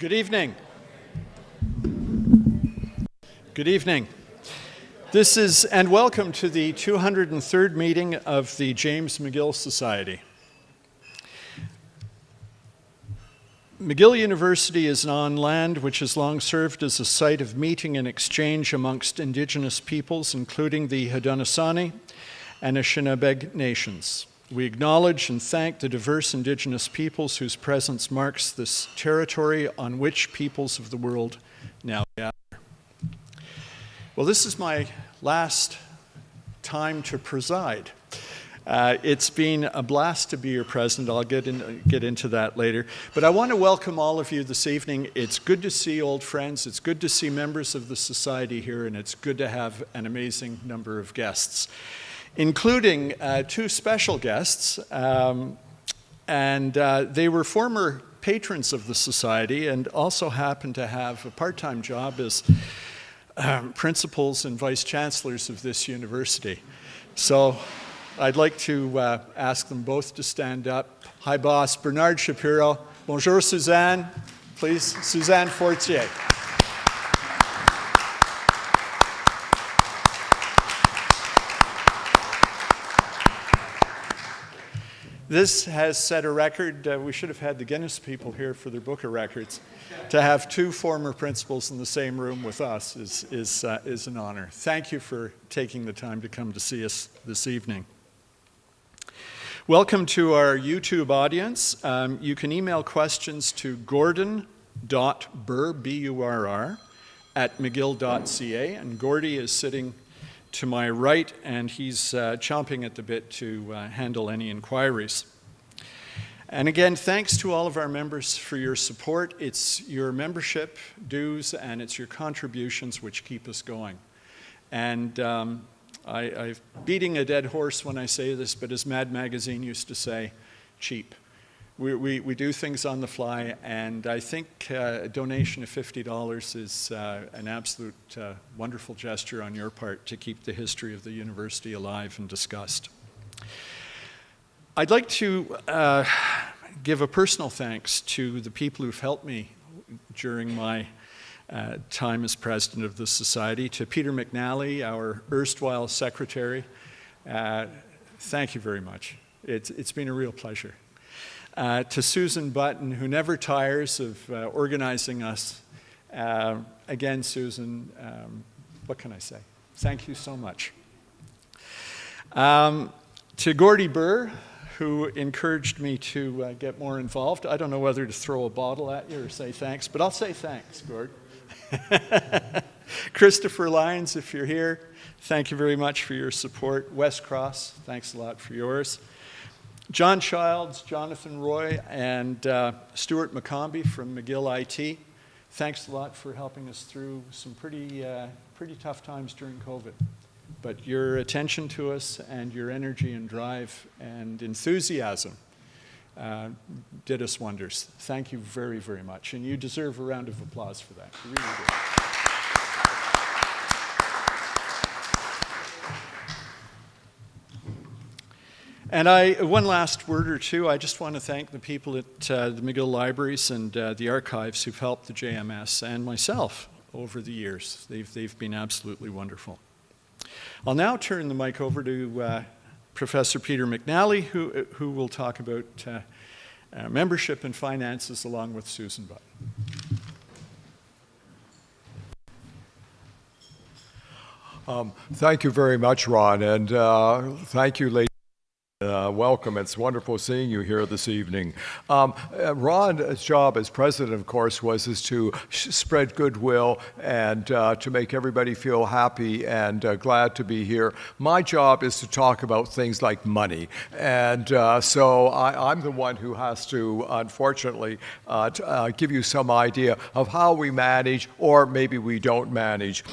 Good evening. Good evening. This is, and welcome to the 203rd meeting of the James McGill Society. McGill University is on land which has long served as a site of meeting and exchange amongst Indigenous peoples, including the Haudenosaunee and Anishinaabe nations. We acknowledge and thank the diverse Indigenous peoples whose presence marks this territory on which peoples of the world now gather. Well, this is my last time to preside. It's been a blast to be your president. I'll get into that later. But I want to welcome all of you this evening. It's good to see old friends. It's good to see members of the society here, and it's good to have an amazing number of guests, including two special guests. They were former patrons of the society and also happen to have a part-time job as principals and vice chancellors of this university. So I'd like to ask them both to stand up. Hi, boss. Bernard Shapiro. Bonjour, Suzanne. Please, Suzanne Fortier. This has set a record. We should have had the Guinness people here for their book of records. To have two former principals in the same room with us is an honor. Thank you for taking the time to come to see us this evening. Welcome to our YouTube audience. You can email questions to gordon.burr, B-U-R-R, at mcgill.ca. And Gordy is sitting to my right, and he's chomping at the bit to handle any inquiries. And again, thanks to all of our members for your support. It's your membership dues and it's your contributions which keep us going. And I'm beating a dead horse when I say this, but as Mad Magazine used to say, cheap. We do things on the fly, and I think a donation of $50 is an absolute wonderful gesture on your part to keep the history of the university alive and discussed. I'd like to give a personal thanks to the people who've helped me during my time as president of the society, to Peter McNally, our erstwhile secretary. Thank you very much. It's been a real pleasure. To Susan Button, who never tires of organizing us. Again, Susan, what can I say? Thank you so much. To Gordy Burr, who encouraged me to get more involved. I don't know whether to throw a bottle at you or say thanks, but I'll say thanks, Gord. Christopher Lyons, if you're here, thank you very much for your support. Wes Cross, thanks a lot for yours. John Childs, Jonathan Roy, and Stuart McCombie from McGill IT. Thanks a lot for helping us through some pretty tough times during COVID. But your attention to us and your energy and drive and enthusiasm did us wonders. Thank you very, very much. And you deserve a round of applause for that. You really do. And one last word or two. I just want to thank the people at the McGill Libraries and the archives who've helped the JMS and myself over the years. They've been absolutely wonderful. I'll now turn the mic over to Professor Peter McNally, who will talk about membership and finances along with Susan Button. Thank you very much, Ron, and thank you, ladies. Welcome. It's wonderful seeing you here this evening. Ron's job as president, of course, was to spread goodwill and to make everybody feel happy and glad to be here. My job is to talk about things like money. And so I'm the one who has to, unfortunately, give you some idea of how we manage, or maybe we don't manage.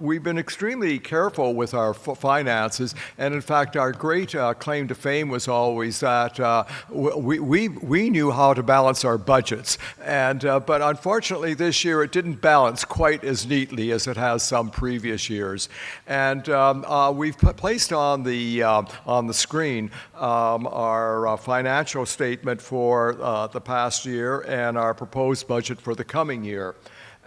We've been extremely careful with our finances, and in fact, our great claim to fame was always that we knew how to balance our budgets, and but unfortunately this year it didn't balance quite as neatly as it has some previous years. And we've placed on the screen our financial statement for the past year and our proposed budget for the coming year.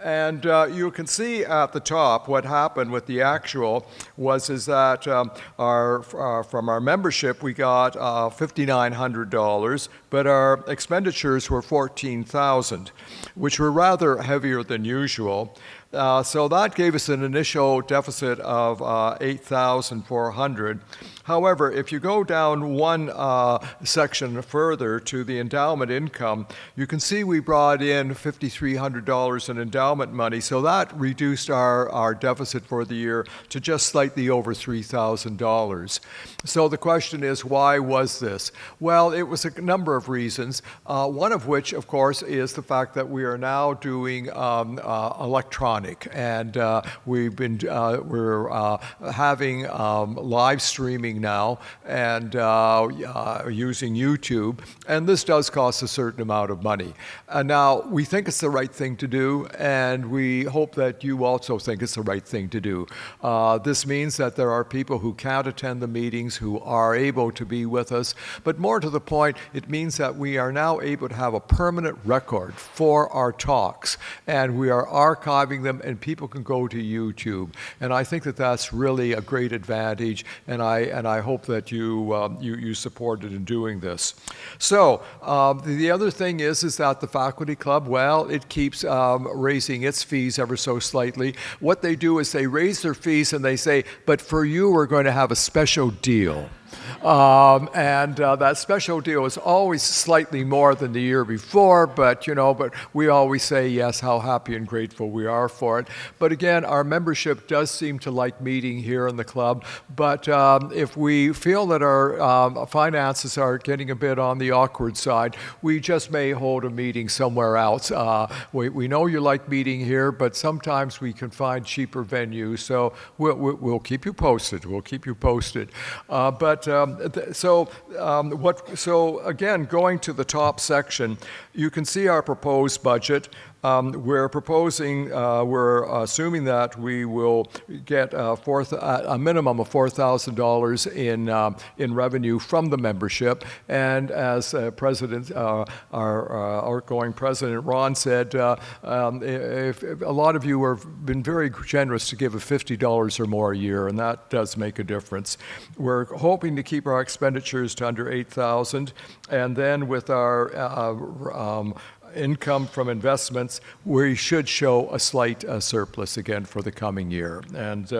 And you can see at the top what happened with the actual is that from our membership we got $5,900, but our expenditures were $14,000, which were rather heavier than usual. So that gave us an initial deficit of $8,400. However, if you go down one section further to the endowment income, you can see we brought in $5,300 in endowment money, so that reduced our deficit for the year to just slightly over $3,000. So the question is, why was this? Well, it was a number of reasons, one of which, of course, is the fact that we are now doing electronic, and we're having live streaming now and using YouTube, and this does cost a certain amount of money. Now, we think it's the right thing to do, and we hope that you also think it's the right thing to do. This means that there are people who can't attend the meetings who are able to be with us, but more to the point, it means that we are now able to have a permanent record for our talks, and we are archiving them, and people can go to YouTube. And I think that that's really a great advantage, and I hope that you supported in doing this. So the other thing is that the faculty club, well, it keeps raising its fees ever so slightly. What they do is they raise their fees and they say, but for you, we're going to have a special deal. And that special deal is always slightly more than the year before, but we always say yes, how happy and grateful we are for it. But again, our membership does seem to like meeting here in the club, but if we feel that our finances are getting a bit on the awkward side, we just may hold a meeting somewhere else. We know you like meeting here, but sometimes we can find cheaper venues, so we'll keep you posted. We'll keep you posted. So again, going to the top section, you can see our proposed budget. We're assuming that we will get a minimum of $4,000 in revenue from the membership. And as President, our outgoing President Ron said, if a lot of you have been very generous to give $50 or more a year, and that does make a difference. We're hoping to keep our expenditures to under $8,000, and then with our income from investments, we should show a slight surplus again for the coming year. And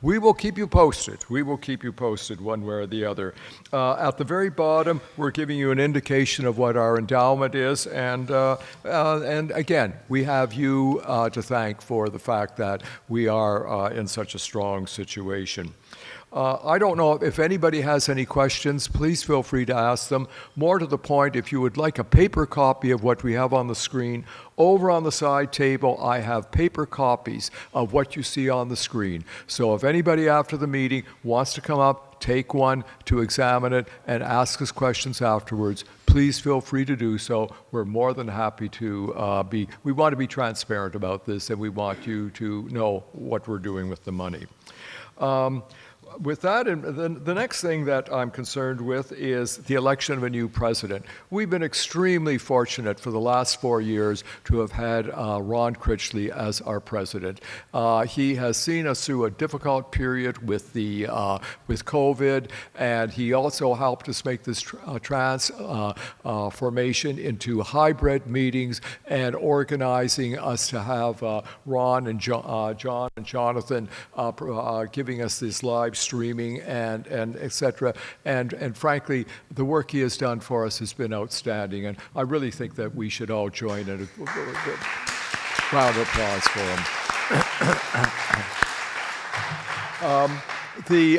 we will keep you posted. We will keep you posted one way or the other. At the very bottom, we're giving you an indication of what our endowment is. And again, we have you to thank for the fact that we are in such a strong situation. I don't know if anybody has any questions. Please feel free to ask them. More to the point, if you would like a paper copy of what we have on the screen, over on the side table, I have paper copies of what you see on the screen. So if anybody after the meeting wants to come up, take one to examine it, and ask us questions afterwards, please feel free to do so. We're more than happy to we want to be transparent about this, and we want you to know what we're doing with the money. With that, and the next thing that I'm concerned with is the election of a new president. We've been extremely fortunate for the last 4 years to have had Ron Critchley as our president. He has seen us through a difficult period with COVID, and he also helped us make this transformation into hybrid meetings and organizing us to have Ron and John and Jonathan giving us this live streaming and et cetera. And frankly, the work he has done for us has been outstanding. And I really think that we should all join in a round of applause for him. The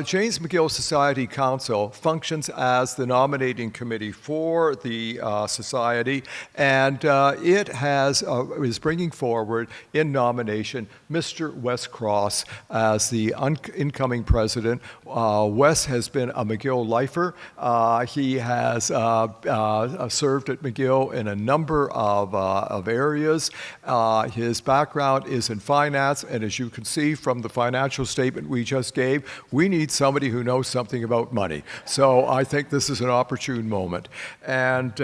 James McGill Society Council functions as the nominating committee for the society, and it is bringing forward in nomination Mr. Wes Cross as the incoming president. Wes has been a McGill lifer. He has served at McGill in a number of areas. His background is in finance, and as you can see from the financial statement we just gave, we need somebody who knows something about money. So I think this is an opportune moment. And if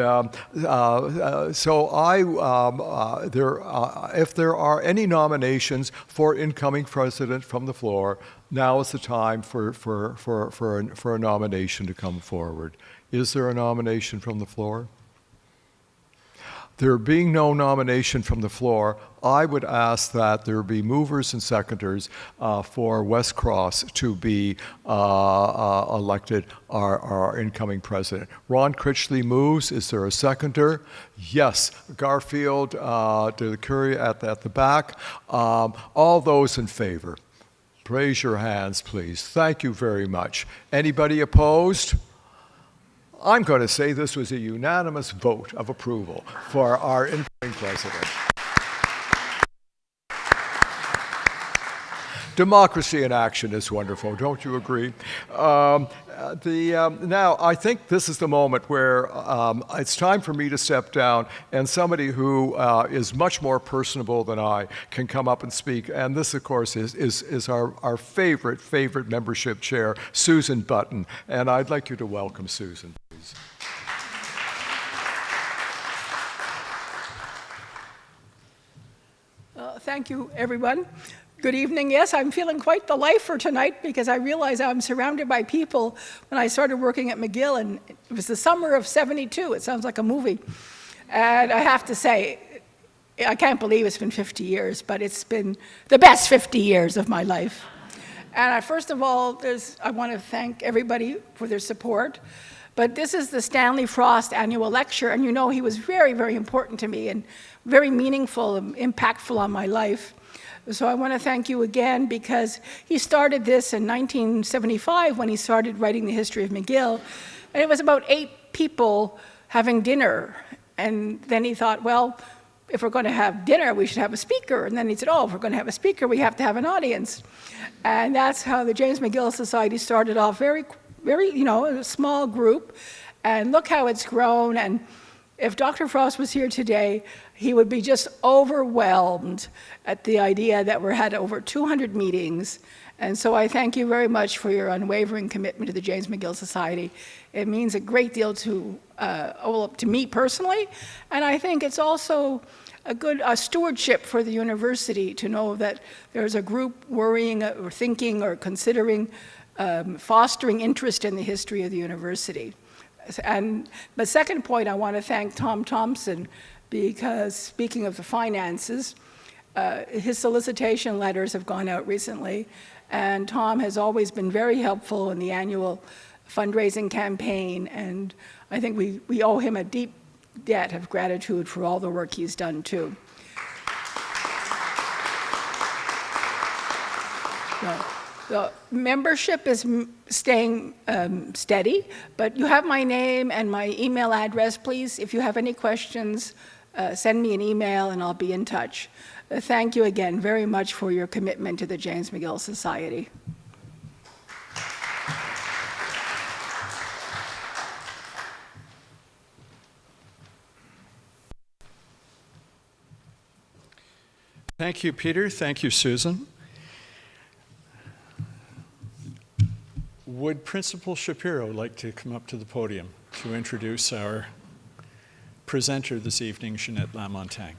there are any nominations for incoming president from the floor, now is the time for a nomination to come forward. Is there a nomination from the floor? There being no nomination from the floor, I would ask that there be movers and seconders for Wes Cross to be elected our incoming president. Ron Critchley moves. Is there a seconder? Yes. Garfield de Curie at the back. All those in favor, raise your hands, please. Thank you very much. Anybody opposed? I'm going to say this was a unanimous vote of approval for our incoming president. Democracy in action is wonderful, don't you agree? Now, I think this is the moment where it's time for me to step down, and somebody who is much more personable than I can come up and speak. And this, of course, is our favorite membership chair, Susan Button. And I'd like you to welcome Susan, please. Thank you, everyone. Good evening. Yes, I'm feeling quite the lifer tonight because I realize I'm surrounded by people when I started working at McGill, and it was the summer of '72. It sounds like a movie. And I have to say, I can't believe it's been 50 years, but it's been the best 50 years of my life. And first of all, I want to thank everybody for their support. But this is the Stanley Frost annual lecture, and you know he was very, very important to me and very meaningful and impactful on my life. So I want to thank you again because he started this in 1975 when he started writing the history of McGill. And it was about 8 people having dinner. And then he thought, well, if we're going to have dinner, we should have a speaker. And then he said, oh, if we're going to have a speaker, we have to have an audience. And that's how the James McGill Society started off very, a small group. And look how it's grown. And if Dr. Frost was here today, he would be just overwhelmed at the idea that we had over 200 meetings. And so I thank you very much for your unwavering commitment to the James McGill Society. It means a great deal to me personally, and I think it's also a good stewardship for the university to know that there's a group worrying or thinking or considering fostering interest in the history of the university. And the second point, I want to thank Tom Thompson, because speaking of the finances, his solicitation letters have gone out recently, and Tom has always been very helpful in the annual fundraising campaign, and I think we owe him a deep debt of gratitude for all the work he's done too. The membership is staying steady, but you have my name and my email address. Please, if you have any questions, send me an email and I'll be in touch. Thank you again very much for your commitment to the James McGill Society. Thank you, Peter. Thank you, Susan. Would Principal Shapiro like to come up to the podium to introduce our presenter this evening, Jeanette Lamontagne?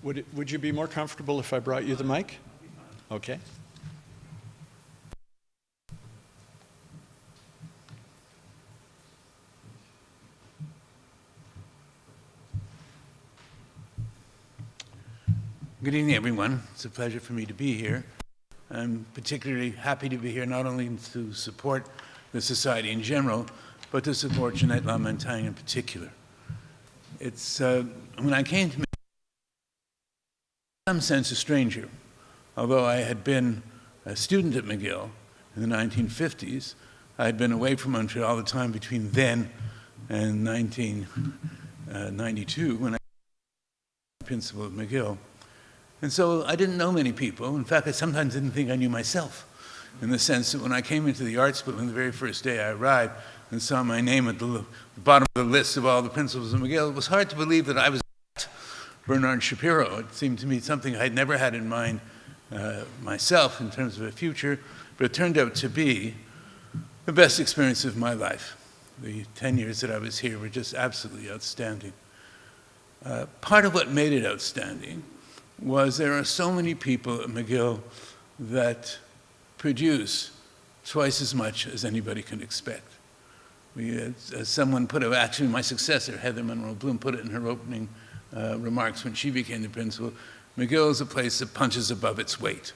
Would you be more comfortable if I brought you the mic? Okay. Good evening, everyone. It's a pleasure for me to be here. I'm particularly happy to be here not only to support the Society in general, but to support Jeanette Lamontagne in particular. When I came to some sense a stranger. Although I had been a student at McGill in the 1950s, I had been away from Montreal the time between then and 1992 when I was principal at McGill. And so I didn't know many people. In fact, I sometimes didn't think I knew myself, in the sense that when I came into the arts building the very first day I arrived and saw my name at the bottom of the list of all the principals at McGill, it was hard to believe that I was Bernard Shapiro. It seemed to me something I'd never had in mind myself in terms of a future, but it turned out to be the best experience of my life. The 10 years that I was here were just absolutely outstanding. Part of what made it outstanding was there are so many people at McGill that produce twice as much as anybody can expect. As someone put it, actually my successor, Heather Monroe Bloom, put it in her opening remarks when she became the principal, McGill is a place that punches above its weight.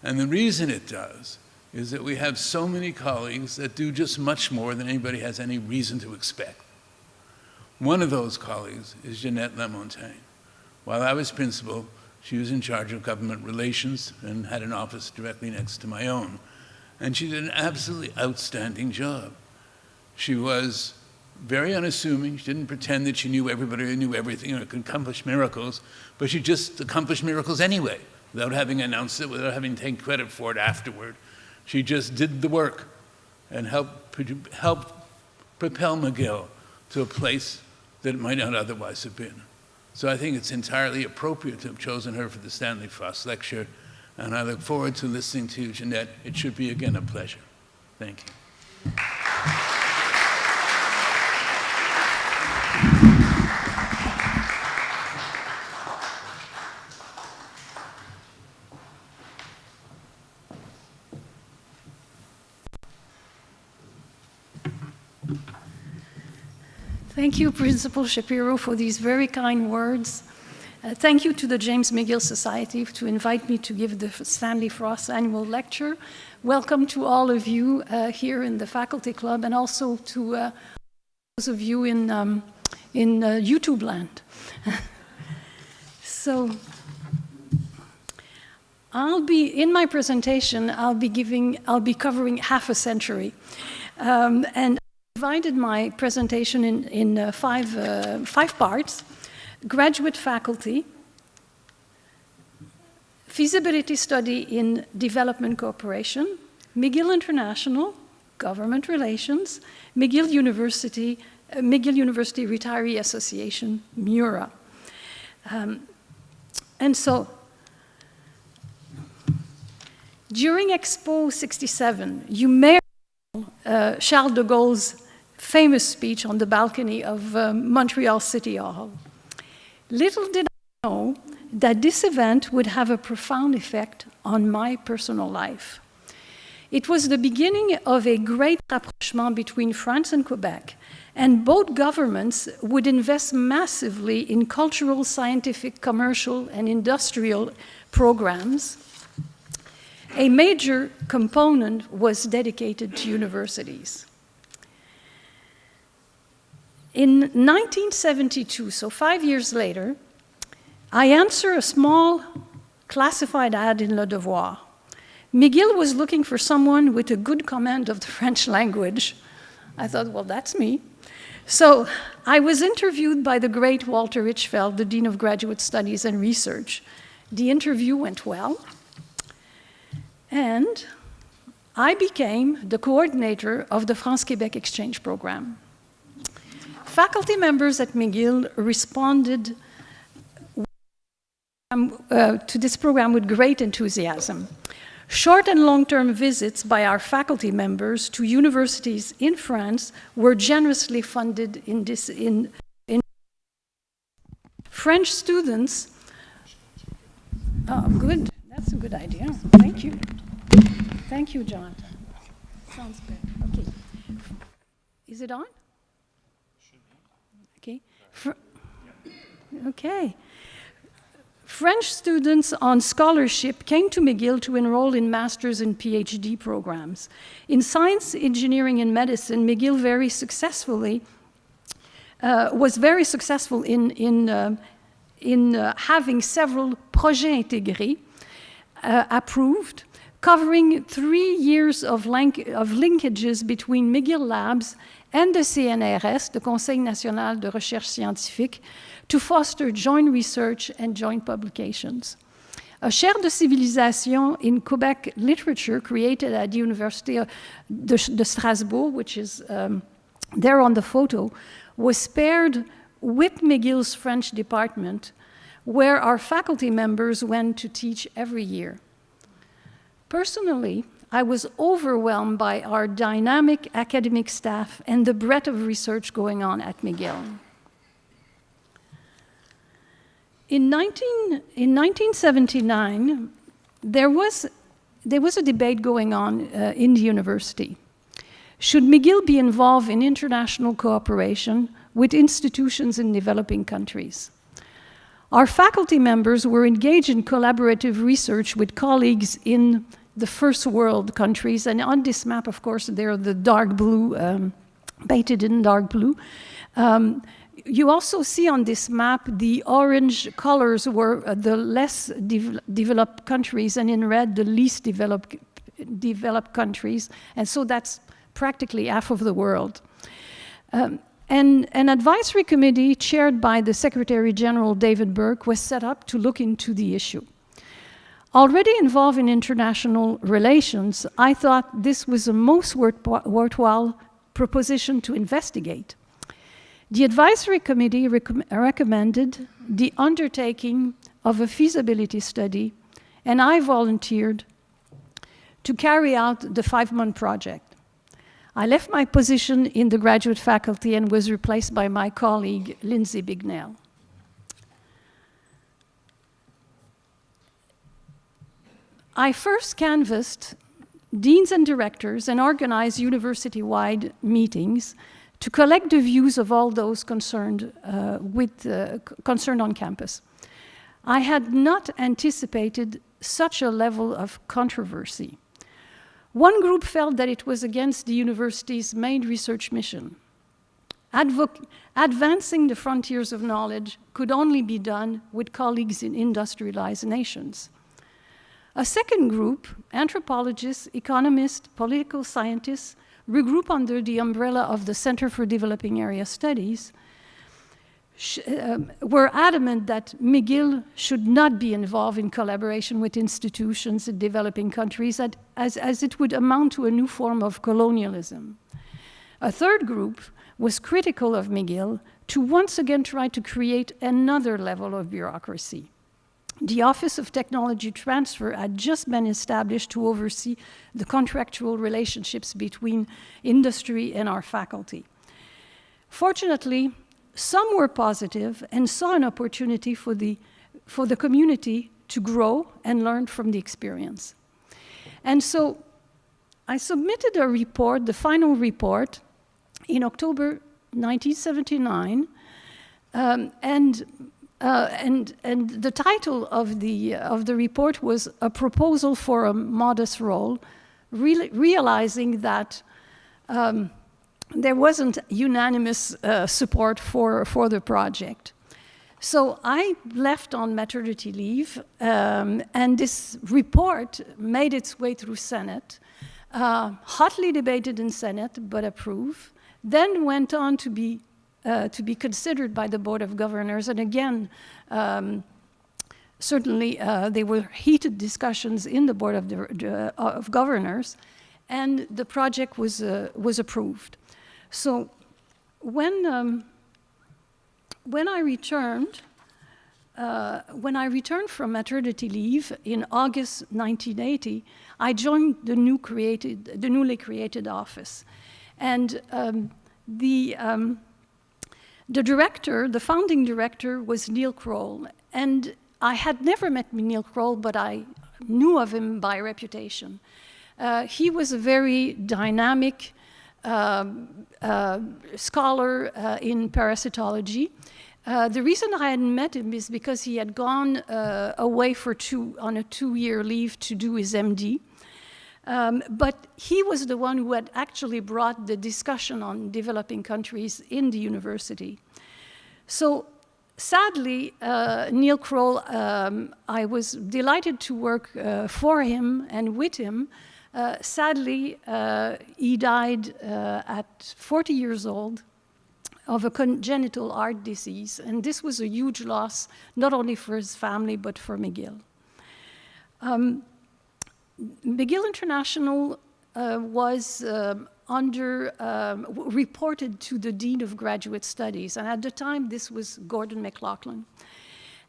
And the reason it does is that we have so many colleagues that do just much more than anybody has any reason to expect. One of those colleagues is Jeanette Lamontagne. While I was principal, she was in charge of government relations and had an office directly next to my own. And she did an absolutely outstanding job. She was very unassuming. She didn't pretend that she knew everybody or knew everything or could accomplish miracles, but she just accomplished miracles anyway, without having announced it, without having taken credit for it afterward. She just did the work and helped propel McGill to a place that it might not otherwise have been. So I think it's entirely appropriate to have chosen her for the Stanley Frost Lecture, and I look forward to listening to Jeanette. It should be again a pleasure. Thank you. Thank you, Principal Shapiro, for these very kind words. Thank you to the James McGill Society to invite me to give the Stanley Frost Annual Lecture. Welcome to all of you here in the Faculty Club, and also to those of you in YouTube land. So, in my presentation, I'll be covering half a century. And I divided my presentation in five parts: graduate faculty, feasibility study in development cooperation, McGill International, government relations, McGill University Retiree Association, MURA. And so, during Expo 67, you may remember Charles de Gaulle's famous speech on the balcony of Montreal City Hall. Little did I know that this event would have a profound effect on my personal life. It was the beginning of a great rapprochement between France and Quebec, and both governments would invest massively in cultural, scientific, commercial, and industrial programs. A major component was dedicated to universities. In 1972, so 5 years later, I answered a small classified ad in Le Devoir. McGill was looking for someone with a good command of the French language. I thought, well, that's me. So I was interviewed by the great Walter Richfeld, the Dean of Graduate Studies and Research. The interview went well, and I became the coordinator of the France-Quebec Exchange Program. Faculty members at McGill responded to this program with great enthusiasm. Short and long-term visits by our faculty members to universities in France were generously funded in French students. Oh, good. That's a good idea. Thank you. Thank you, John. Sounds good. Okay. Is it on? Okay. Okay. French students on scholarship came to McGill to enroll in master's and PhD programs. In science, engineering, and medicine, McGill was very successful in having several projets intégrés approved, covering 3 years of linkages between McGill Labs and the CNRS, the Conseil National de Recherche Scientifique, to foster joint research and joint publications. A chaire de civilisation in Quebec literature created at the University de Strasbourg, which is there on the photo, was paired with McGill's French department, where our faculty members went to teach every year. Personally, I was overwhelmed by our dynamic academic staff and the breadth of research going on at McGill. In 1979, there was a debate going on in the university. Should McGill be involved in international cooperation with institutions in developing countries? Our faculty members were engaged in collaborative research with colleagues in the first world countries, and on this map, of course, they're the dark blue, painted in dark blue. You also see on this map the orange colors were the less developed countries, and in red, the least developed countries, and so that's practically half of the world. And an advisory committee chaired by the Secretary General David Burke was set up to look into the issue. Already involved in international relations, I thought this was a most worthwhile proposition to investigate. The advisory committee recommended the undertaking of a feasibility study, and I volunteered to carry out the 5-month project. I left my position in the graduate faculty and was replaced by my colleague, Lindsay Bignell. I first canvassed deans and directors and organized university-wide meetings to collect the views of all those concerned on campus. I had not anticipated such a level of controversy. One group felt that it was against the university's main research mission. Advancing the frontiers of knowledge could only be done with colleagues in industrialized nations. A second group, anthropologists, economists, political scientists, regrouped under the umbrella of the Center for Developing Area Studies, were adamant that McGill should not be involved in collaboration with institutions in developing countries as it would amount to a new form of colonialism. A third group was critical of McGill to once again try to create another level of bureaucracy. The Office of Technology Transfer had just been established to oversee the contractual relationships between industry and our faculty. Fortunately, some were positive and saw an opportunity for the community to grow and learn from the experience. And so I submitted a report, the final report, in October 1979, and the title of the report was A Proposal for a Modest Role, realizing that there wasn't unanimous support for the project. So I left on maternity leave, and this report made its way through Senate, hotly debated in Senate, but approved, then went on to be considered by the Board of Governors, and again, certainly there were heated discussions in the Board of Governors, and the project was approved. So when I returned from maternity leave in August 1980, I joined the newly created office, and the founding director was Neil Kroll, and I had never met Neil Kroll, but I knew of him by reputation. He was a very dynamic scholar in parasitology. The reason I hadn't met him is because he had gone away on a 2-year leave to do his MD. But he was the one who had actually brought the discussion on developing countries in the university. So Sadly, Neil Kroll, I was delighted to work for him and with him. Sadly, he died at 40 years old of a congenital heart disease, and this was a huge loss, not only for his family, but for McGill. McGill International was reported to the Dean of Graduate Studies, and at the time this was Gordon McLaughlin.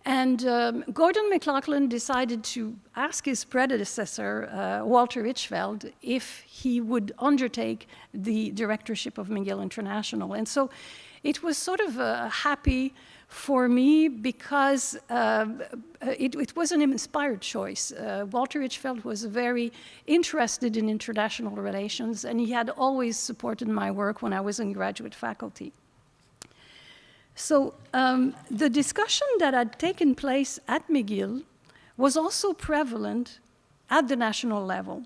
And Gordon McLaughlin decided to ask his predecessor, Walter Richveld, if he would undertake the directorship of McGill International. And so it was sort of happy for me because it was an inspired choice. Walter Richveld was very interested in international relations, and he had always supported my work when I was in graduate faculty. So the discussion that had taken place at McGill was also prevalent at the national level.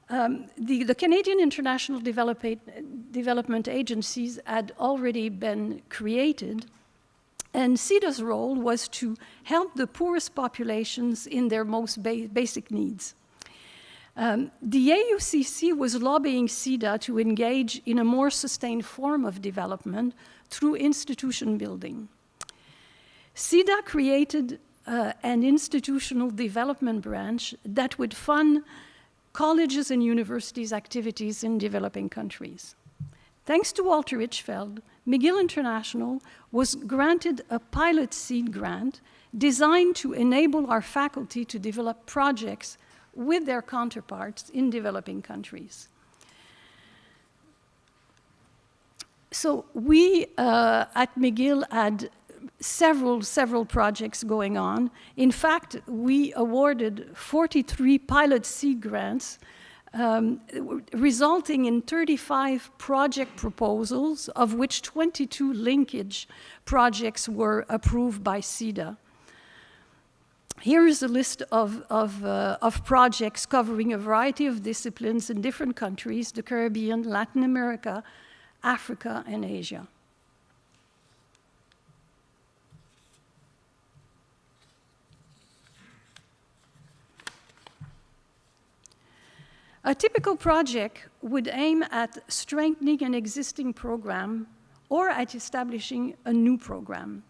The Canadian International Development Agencies had already been created, and CEDA's role was to help the poorest populations in their most basic needs. The AUCC was lobbying CEDA to engage in a more sustained form of development through institution building. CEDA created an institutional development branch that would fund colleges and universities' activities in developing countries. Thanks to Walter Richveld, McGill International was granted a pilot seed grant designed to enable our faculty to develop projects with their counterparts in developing countries. So we at McGill had several projects going on. In fact, we awarded 43 pilot seed grants, resulting in 35 project proposals, of which 22 linkage projects were approved by CEDA. Here is a list of projects covering a variety of disciplines in different countries: the Caribbean, Latin America, Africa, and Asia. A typical project would aim at strengthening an existing program or at establishing a new program.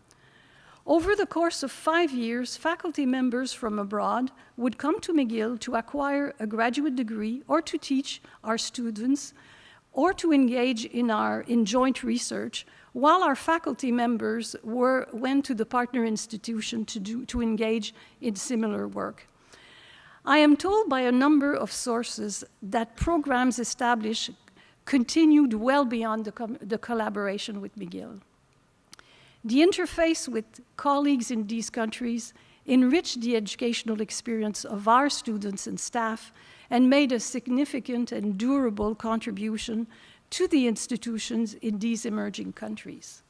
Over the course of 5 years, faculty members from abroad would come to McGill to acquire a graduate degree or to teach our students or to engage in joint research, while our faculty members went to the partner institution to engage in similar work. I am told by a number of sources that programs established continued well beyond the collaboration with McGill. The interface with colleagues in these countries enriched the educational experience of our students and staff and made a significant and durable contribution to the institutions in these emerging countries.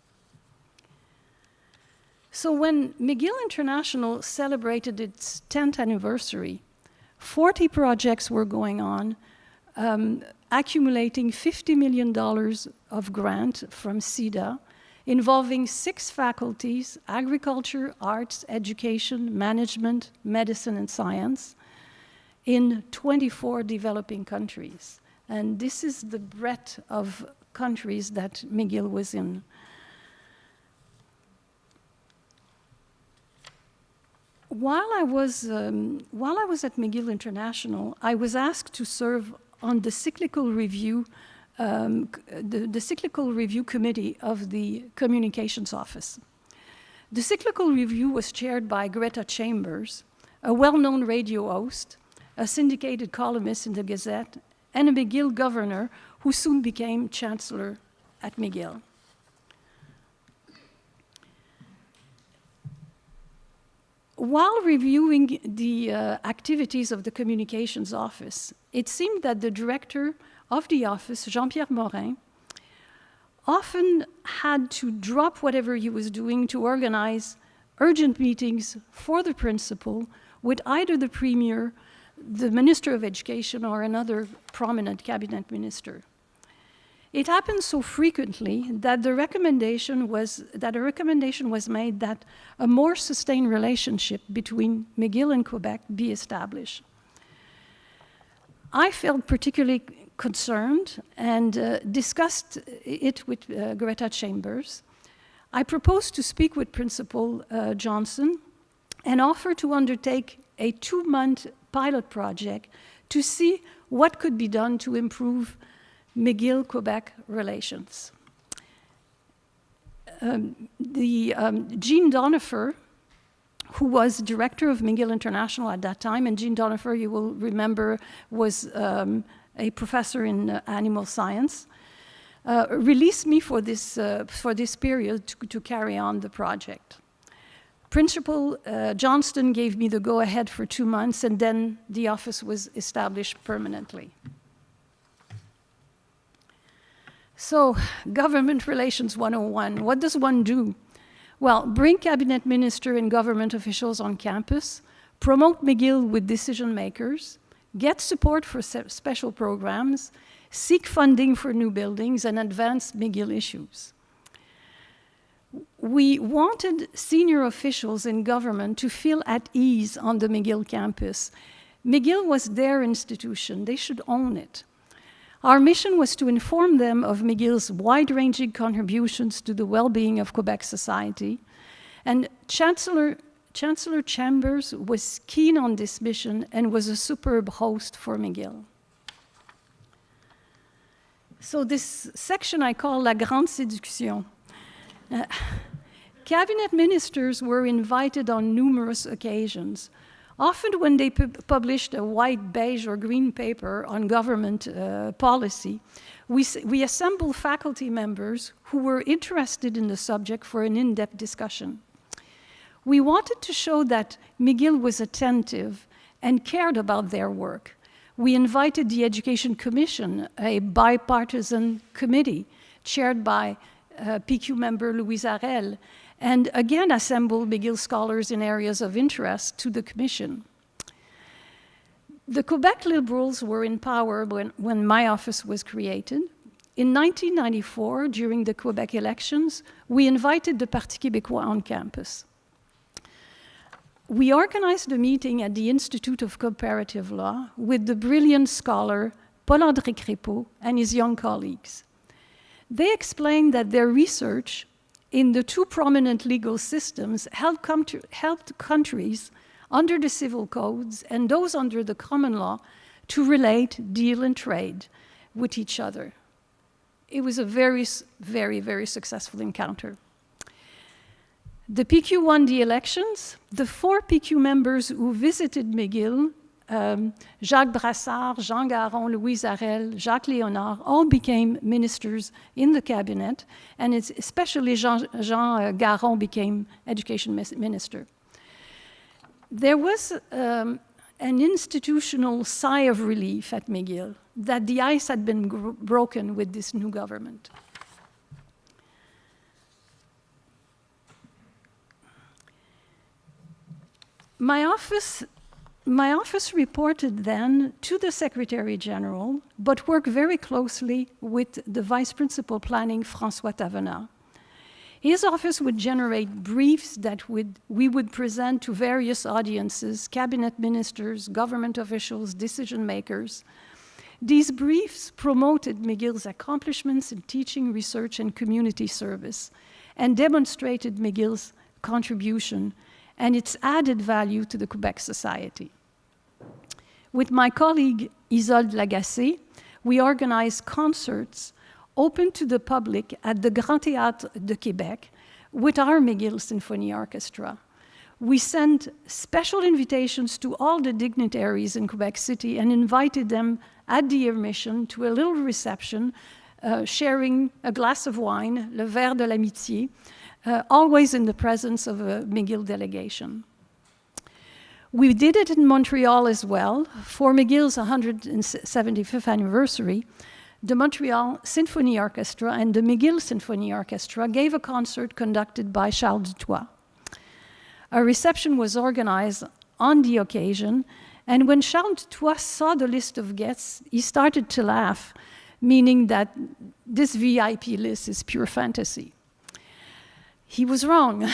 So when McGill International celebrated its 10th anniversary, 40 projects were going on, accumulating $50 million of grant from CEDA, involving 6 faculties: agriculture, arts, education, management, medicine, and science, in 24 developing countries. And this is the breadth of countries that McGill was in. While I was at McGill International, I was asked to serve on the cyclical review, the cyclical review committee of the communications office. The cyclical review was chaired by Greta Chambers, a well-known radio host, a syndicated columnist in the Gazette, and a McGill governor who soon became chancellor at McGill. While reviewing the activities of the communications office, it seemed that the director of the office, Jean-Pierre Morin, often had to drop whatever he was doing to organize urgent meetings for the principal with either the premier, the Minister of Education, or another prominent cabinet minister. It happened so frequently that a recommendation was made that a more sustained relationship between McGill and Quebec be established. I felt particularly concerned and discussed it with Greta Chambers. I proposed to speak with Principal Johnson and offer to undertake a 2-month pilot project to see what could be done to improve McGill-Quebec relations. Jean Donifer, who was director of McGill International at that time, and Jean Donifer, you will remember, was a professor in animal science, released me for this period to carry on the project. Principal Johnston gave me the go-ahead for 2 months, and then the office was established permanently. So, Government Relations 101, what does one do? Well, bring cabinet minister and government officials on campus, promote McGill with decision makers, get support for special programs, seek funding for new buildings, and advance McGill issues. We wanted senior officials in government to feel at ease on the McGill campus. McGill was their institution, they should own it. Our mission was to inform them of McGill's wide-ranging contributions to the well-being of Quebec society, and Chancellor Chambers was keen on this mission and was a superb host for McGill. So this section I call La Grande Séduction. Cabinet ministers were invited on numerous occasions. Often when they published a white, beige, or green paper on government policy, we assembled faculty members who were interested in the subject for an in-depth discussion. We wanted to show that McGill was attentive and cared about their work. We invited the Education Commission, a bipartisan committee chaired by PQ member Louise Arel, and again assembled McGill scholars in areas of interest to the commission. The Quebec Liberals were in power when my office was created. In 1994, during the Quebec elections, we invited the Parti Québécois on campus. We organized a meeting at the Institute of Comparative Law with the brilliant scholar Paul-André Crépeau and his young colleagues. They explained that their research in the 2 prominent legal systems helped countries under the civil codes and those under the common law to relate, deal, and trade with each other. It was a very, very, very successful encounter. The PQ won the elections. The 4 PQ members who visited McGill, Jacques Brassard, Jean Garon, Louise Arel, Jacques Léonard, all became ministers in the cabinet, and especially Jean Garon became education minister. There was an institutional sigh of relief at McGill that the ice had been broken with this new government. My office reported then to the Secretary General, but worked very closely with the Vice Principal Planning, François Tavenat. His office would generate briefs that we would present to various audiences, cabinet ministers, government officials, decision makers. These briefs promoted McGill's accomplishments in teaching, research, and community service, and demonstrated McGill's contribution and its added value to the Quebec society. With my colleague Isolde Lagacé, we organized concerts open to the public at the Grand Théâtre de Québec with our McGill Symphony Orchestra. We sent special invitations to all the dignitaries in Quebec City and invited them at the Mission to a little reception, sharing a glass of wine, le verre de l'amitié, always in the presence of a McGill delegation. We did it in Montreal as well. For McGill's 175th anniversary, the Montreal Symphony Orchestra and the McGill Symphony Orchestra gave a concert conducted by Charles Dutoit. A reception was organized on the occasion, and when Charles Dutoit saw the list of guests, he started to laugh meaning that this VIP list is pure fantasy. He was wrong.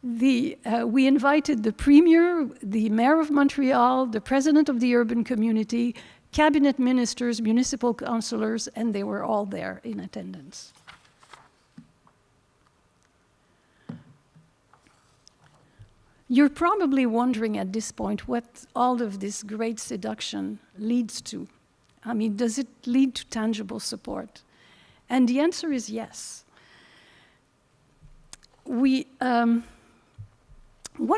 We invited the Premier, the Mayor of Montreal, the President of the Urban Community, cabinet ministers, municipal councillors, and they were all there in attendance. You're probably wondering at this point what all of this great seduction leads to. I mean, does it lead to tangible support? And the answer is yes. One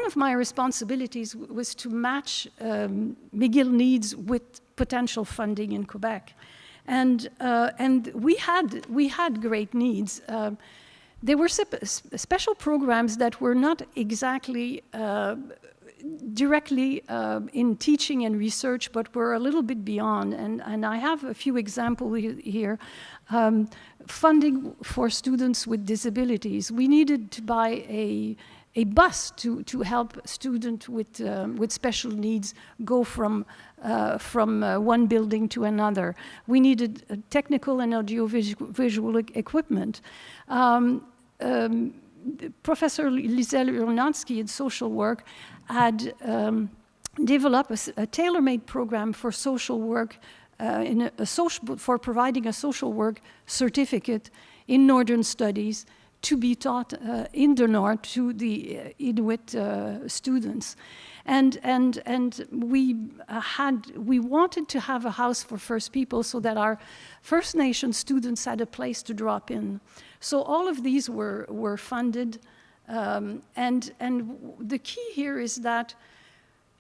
of my responsibilities was to match McGill needs with potential funding in Quebec. And we had great needs. There were special programs that were not exactly directly in teaching and research, but were a little bit beyond. And I have a few examples here. Funding for students with disabilities. We needed to buy a bus to help students with special needs go from one building to another. We needed technical and audiovisual equipment. Professor Lisel Urnansky in social work had developed a tailor-made program for social work, for providing a social work certificate in Northern Studies to be taught in the North to the Inuit students. And we wanted to have a house for First People so that our First Nation students had a place to drop in. So all of these were funded. And the key here is that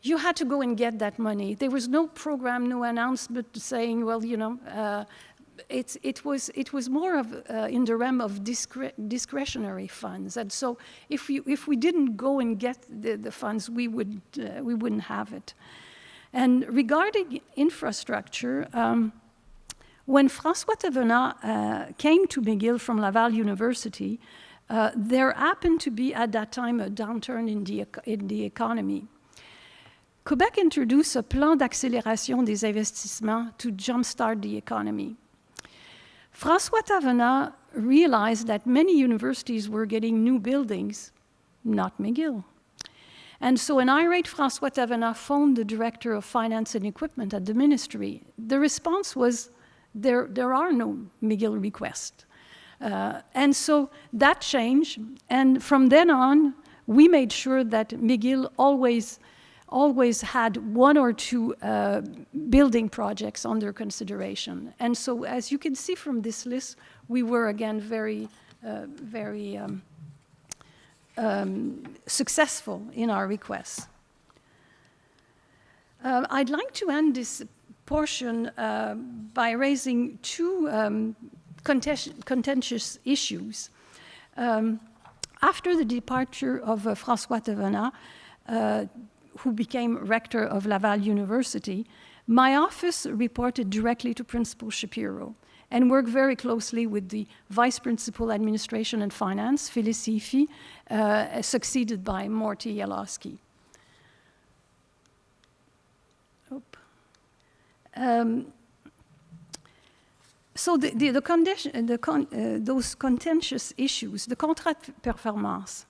you had to go and get that money. There was no program, no announcement saying, well, you know, it was more of in the realm of discretionary funds. And so if we didn't go and get the funds, we wouldn't have it. And regarding infrastructure, when François Thévenat came to McGill from Laval University, there happened to be at that time a downturn in the economy. Quebec introduced a plan d'accélération des investissements to jumpstart the economy. François Thévenat realized that many universities were getting new buildings, not McGill. And so an irate François Thévenat phoned the director of finance and equipment at the ministry. The response was, there are no McGill requests. And so that changed, and from then on, we made sure that McGill always had one or two building projects under consideration. And so, as you can see from this list, we were again very successful in our requests. I'd like to end this portion by raising two contentious issues. After the departure of François Thévenat, who became rector of Laval University, my office reported directly to Principal Shapiro and worked very closely with the Vice Principal Administration and Finance, Phyllis Efi, succeeded by Morty Yalowski. So those contentious issues, the contrat de performance.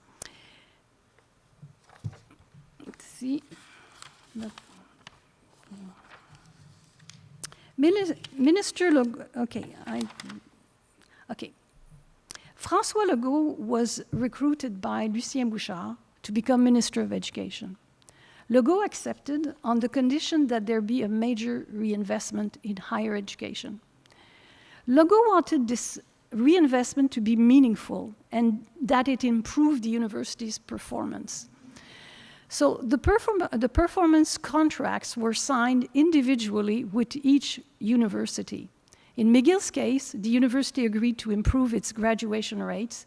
Let's see. Minister Legault, okay. François Legault was recruited by Lucien Bouchard to become Minister of Education. Legault accepted on the condition that there be a major reinvestment in higher education. Legault wanted this reinvestment to be meaningful and that it improved the university's performance. So the performance contracts were signed individually with each university. In McGill's case, the university agreed to improve its graduation rates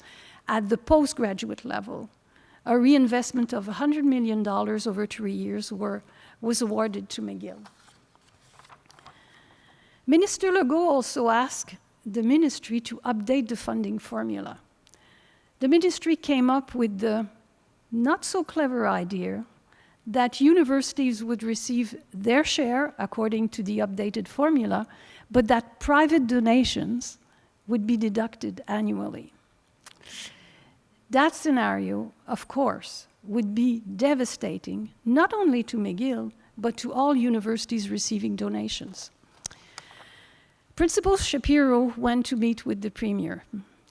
at the postgraduate level. A reinvestment of $100 million over 3 years was awarded to McGill. Minister Legault also asked the ministry to update the funding formula. The ministry came up with the not so clever idea that universities would receive their share according to the updated formula, but that private donations would be deducted annually. That scenario, of course, would be devastating, not only to McGill, but to all universities receiving donations. Principal Shapiro went to meet with the Premier.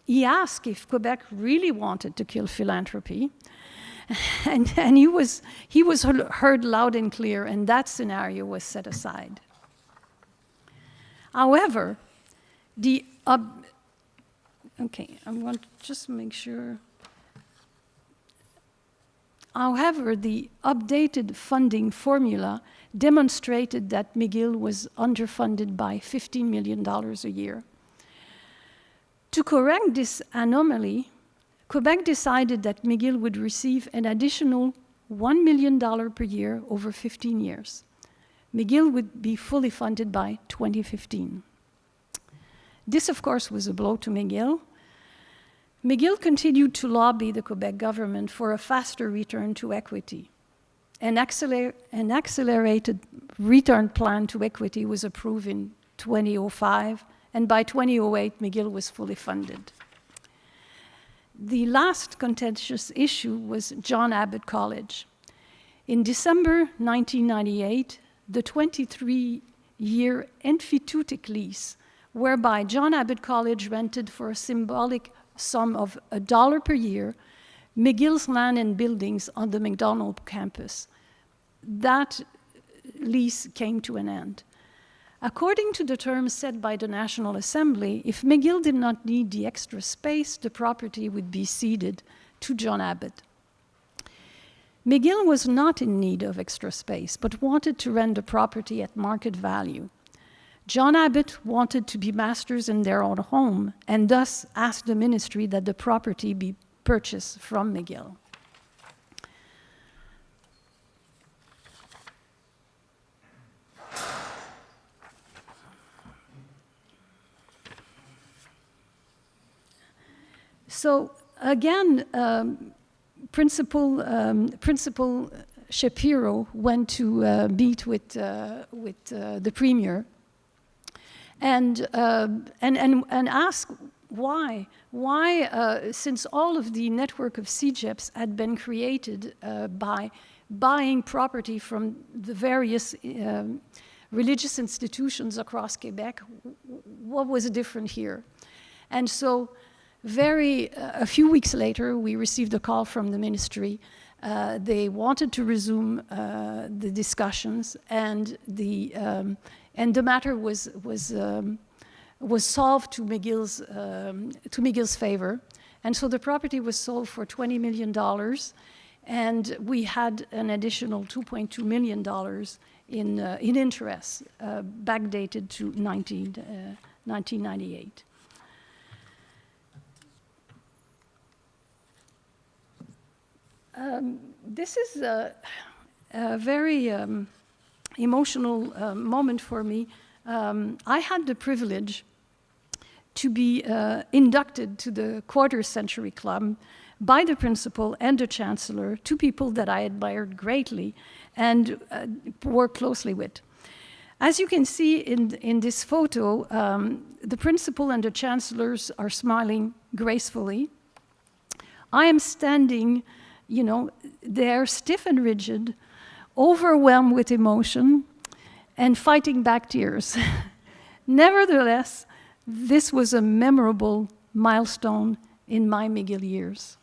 He asked if Quebec really wanted to kill philanthropy, and he was heard loud and clear, and that scenario was set aside. However, okay, I want to just make sure. However, the updated funding formula demonstrated that McGill was underfunded by $15 million a year. To correct this anomaly, Quebec decided that McGill would receive an additional $1 million per year over 15 years. McGill would be fully funded by 2015. This, of course, was a blow to McGill. McGill continued to lobby the Quebec government for a faster return to equity. An accelerated return plan to equity was approved in 2005, and by 2008, McGill was fully funded. The last contentious issue was John Abbott College. In December 1998, the 23-year emphyteutic lease, whereby John Abbott College rented for a symbolic sum of $1 per year McGill's land and buildings on the McDonald campus. That lease came to an end. According to the terms set by the National Assembly, if McGill did not need the extra space, the property would be ceded to John Abbott. McGill was not in need of extra space, but wanted to rent the property at market value. John Abbott wanted to be masters in their own home, and thus asked the ministry that the property be purchased from McGill. So again, Principal Shapiro went to meet with the Premier and asked why, since all of the network of CEGEPs had been created by buying property from the various religious institutions across Quebec, what was different here? And so a few weeks later, we received a call from the ministry. They wanted to resume the discussions, and the matter was solved to McGill's favor. And so the property was sold for $20 million, and we had an additional $2.2 million in interest, backdated to 1998. This is a very emotional moment for me. I had the privilege to be inducted to the Quarter Century Club by the principal and the chancellor, two people that I admired greatly and worked closely with. As you can see in this photo, the principal and the chancellors are smiling gracefully. I am standing, you know, they're stiff and rigid, overwhelmed with emotion, and fighting back tears. Nevertheless, this was a memorable milestone in my McGill years.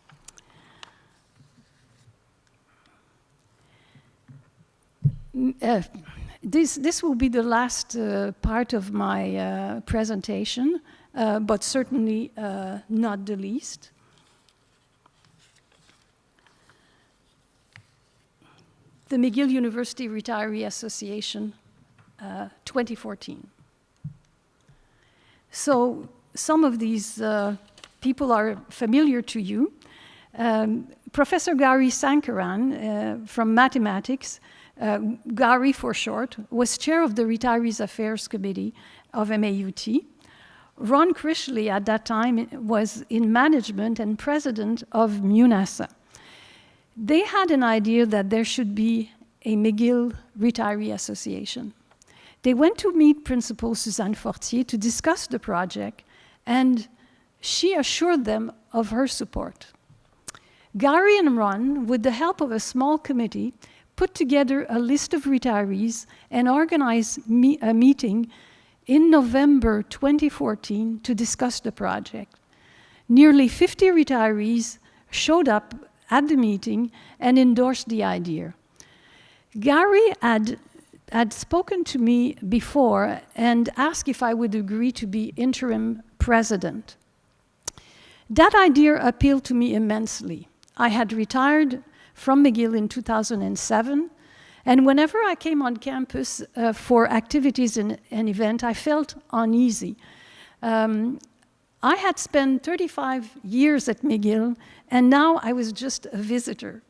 This will be the last part of my presentation, but certainly not the least. The McGill University Retiree Association, 2014. So some of these people are familiar to you. Professor Gary Sankaran from mathematics, Gary for short, was chair of the Retirees Affairs Committee of MAUT. Ron Krishley at that time was in management and president of MUNASA. They had an idea that there should be a McGill Retiree Association. They went to meet Principal Suzanne Fortier to discuss the project, and she assured them of her support. Gary and Ron, with the help of a small committee, put together a list of retirees and organized a meeting in November 2014 to discuss the project. Nearly 50 retirees showed up at the meeting and endorsed the idea. Gary had spoken to me before and asked if I would agree to be interim president. That idea appealed to me immensely. I had retired from McGill in 2007, and whenever I came on campus for activities and an event, I felt uneasy. I had spent 35 years at McGill, and now I was just a visitor.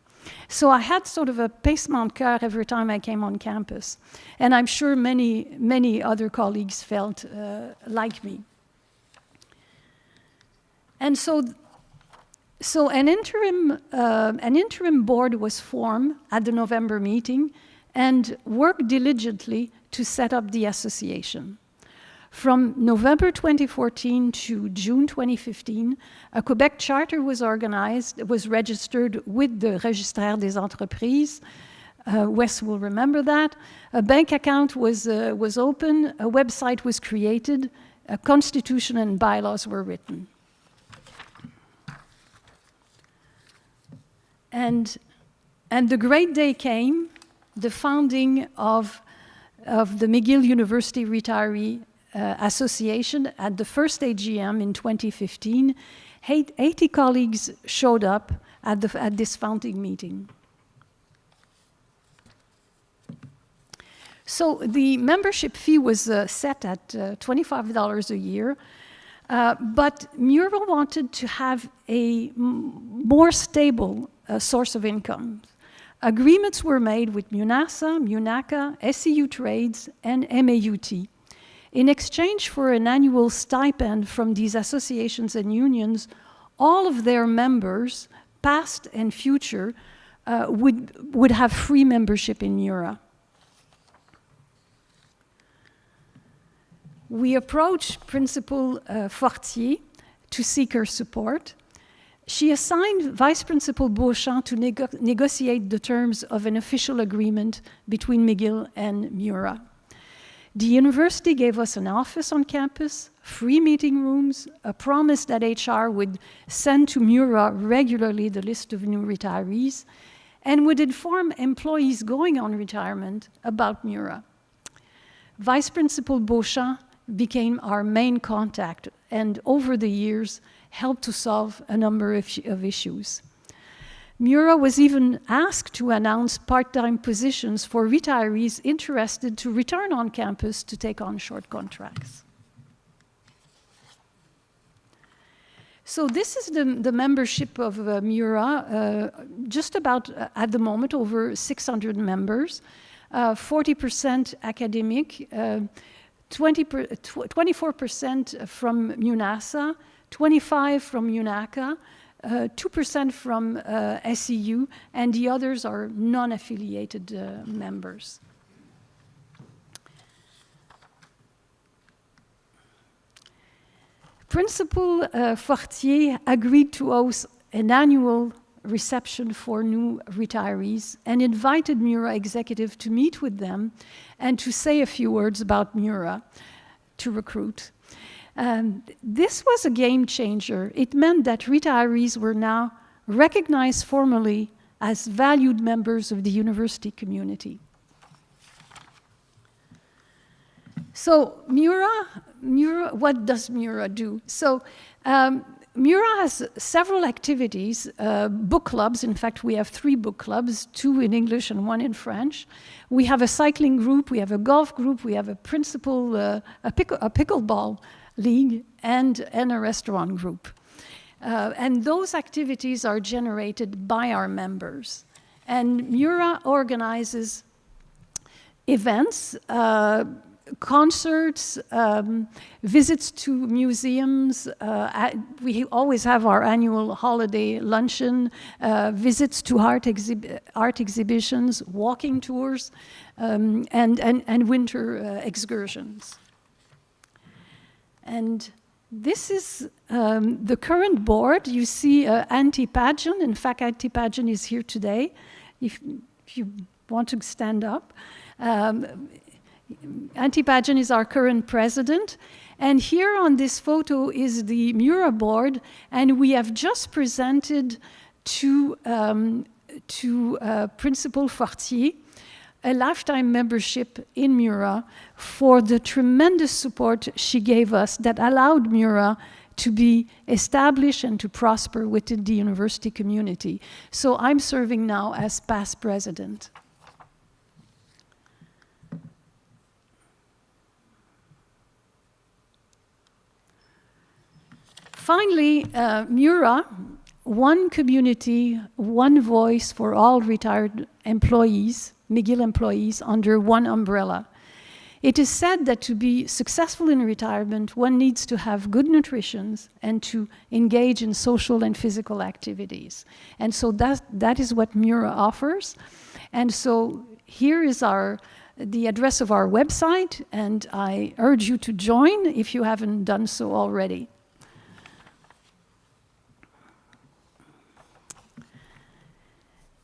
So I had sort of a pincement de cœur every time I came on campus, and I'm sure many other colleagues felt like me. And so an interim board was formed at the November meeting and worked diligently to set up the association. From November 2014 to June 2015, a Quebec charter was organized, was registered with the Registraire des Entreprises. Wes will remember that. A bank account was opened, a website was created, a constitution and bylaws were written. And the great day came, the founding of the McGill University Retiree Association at the first AGM in 2015. 80 colleagues showed up at this founding meeting. So the membership fee was set at $25 a year, but Mura wanted to have a more stable source of income. Agreements were made with MUNASA, MUNACA, SEU Trades, and MAUT. In exchange for an annual stipend from these associations and unions, all of their members, past and future, would have free membership in Mura. We approached Principal Fortier to seek her support. She assigned Vice Principal Beauchamp to negotiate the terms of an official agreement between McGill and Mura. The university gave us an office on campus, free meeting rooms, a promise that HR would send to Mura regularly the list of new retirees, and would inform employees going on retirement about Mura. Vice Principal Beauchamp became our main contact, and over the years helped to solve a number of issues. Mura was even asked to announce part-time positions for retirees interested to return on campus to take on short contracts. So this is the membership of Mura, just about, at the moment, over 600 members, 40% academic, 24% from MUNASA, 25% from UNACA, 2% from SEU, and the others are non-affiliated members. Principal Fortier agreed to host an annual reception for new retirees and invited Mura executive to meet with them and to say a few words about Mura to recruit. This was a game changer. It meant that retirees were now recognized formally as valued members of the university community. So Mura, what does Mura do? So Mura has several activities, book clubs. In fact, we have 3 book clubs, 2 in English and 1 in French. We have a cycling group, we have a golf group, we have a pickleball league, and a restaurant group. And those activities are generated by our members. And Mura organizes events, concerts, visits to museums. We always have our annual holiday luncheon, visits to art exhibitions, walking tours, and winter excursions. And this is the current board. You see Auntie Pageon. In fact, Auntie Pageon is here today, if you want to stand up. Auntie Pageon is our current president. And here on this photo is the Mura board, and we have just presented to Principal Fortier a lifetime membership in Mura for the tremendous support she gave us that allowed Mura to be established and to prosper within the university community. So I'm serving now as past president. Finally, Mura, one community, one voice for all retired employees, McGill employees, under one umbrella. It is said that to be successful in retirement, one needs to have good nutrition and to engage in social and physical activities. And so that is what Mura offers. And so here is the address of our website, and I urge you to join if you haven't done so already.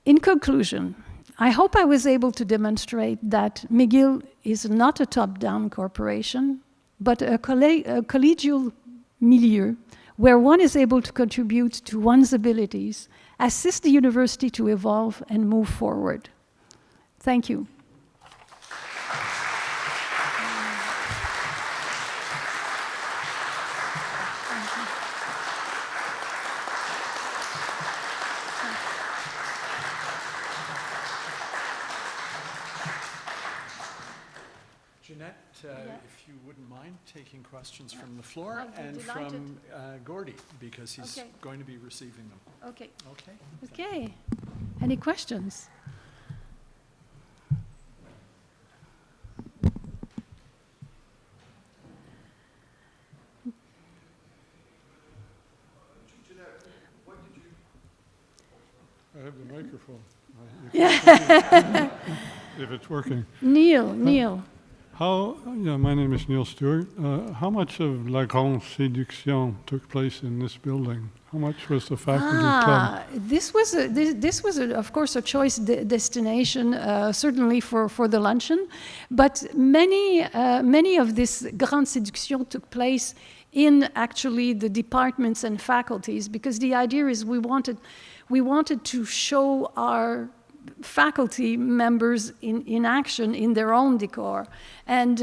In conclusion, I hope I was able to demonstrate that McGill is not a top-down corporation, but a collegial milieu where one is able to contribute to one's abilities, assist the university to evolve and move forward. Thank you. Jeanette, if you wouldn't mind taking questions from the floor I'd be and delighted. from Gordy, because he's Okay. going to be receiving them. Okay. Okay? Okay. Any questions? I have the microphone. Yeah. If it's working. Neil. My name is Neil Stewart. How much of La Grande Séduction took place in this building? How much was the faculty club? This was of course a choice destination, certainly for the luncheon, but many of this Grande Séduction took place in actually the departments and faculties, because the idea is we wanted to show our faculty members in action in their own decor. And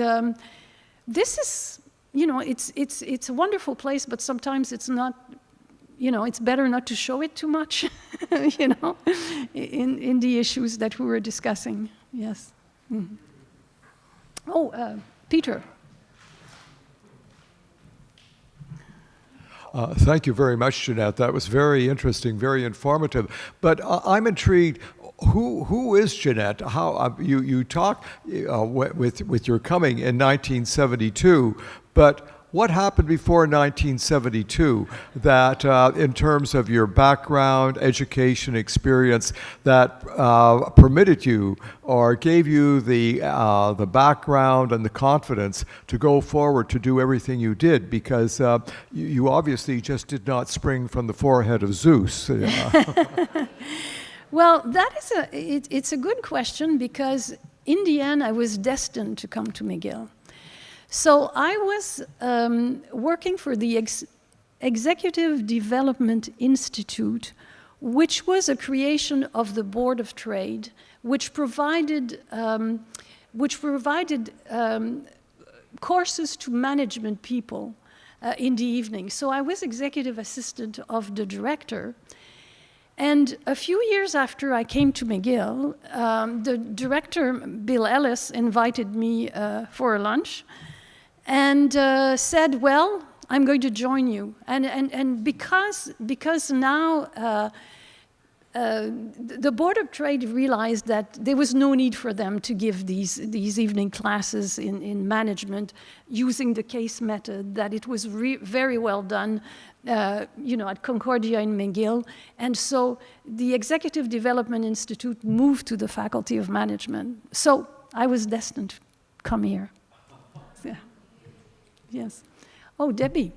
this is, it's a wonderful place, but sometimes it's not, it's better not to show it too much, in the issues that we were discussing. Yes. Mm-hmm. Oh, Peter. Thank you very much, Jeanette. That was very interesting, very informative. But I'm intrigued. Who is Jeanette? How you talk with your coming in 1972, but what happened before 1972 that, in terms of your background, education, experience, that permitted you or gave you the background and the confidence to go forward to do everything you did? Because you obviously just did not spring from the forehead of Zeus. Well, it's a good question, because in the end I was destined to come to McGill. So I was working for the Executive Development Institute, which was a creation of the Board of Trade, which provided courses to management people in the evening. So I was executive assistant of the director. And a few years after I came to McGill, the director, Bill Ellis, invited me for a lunch and said, well, I'm going to join you. And because now the Board of Trade realized that there was no need for them to give these evening classes in management using the case method, that it was very well done, at Concordia and McGill. And so the Executive Development Institute moved to the Faculty of Management. So I was destined to come here. Yeah. Yes. Oh, Debbie.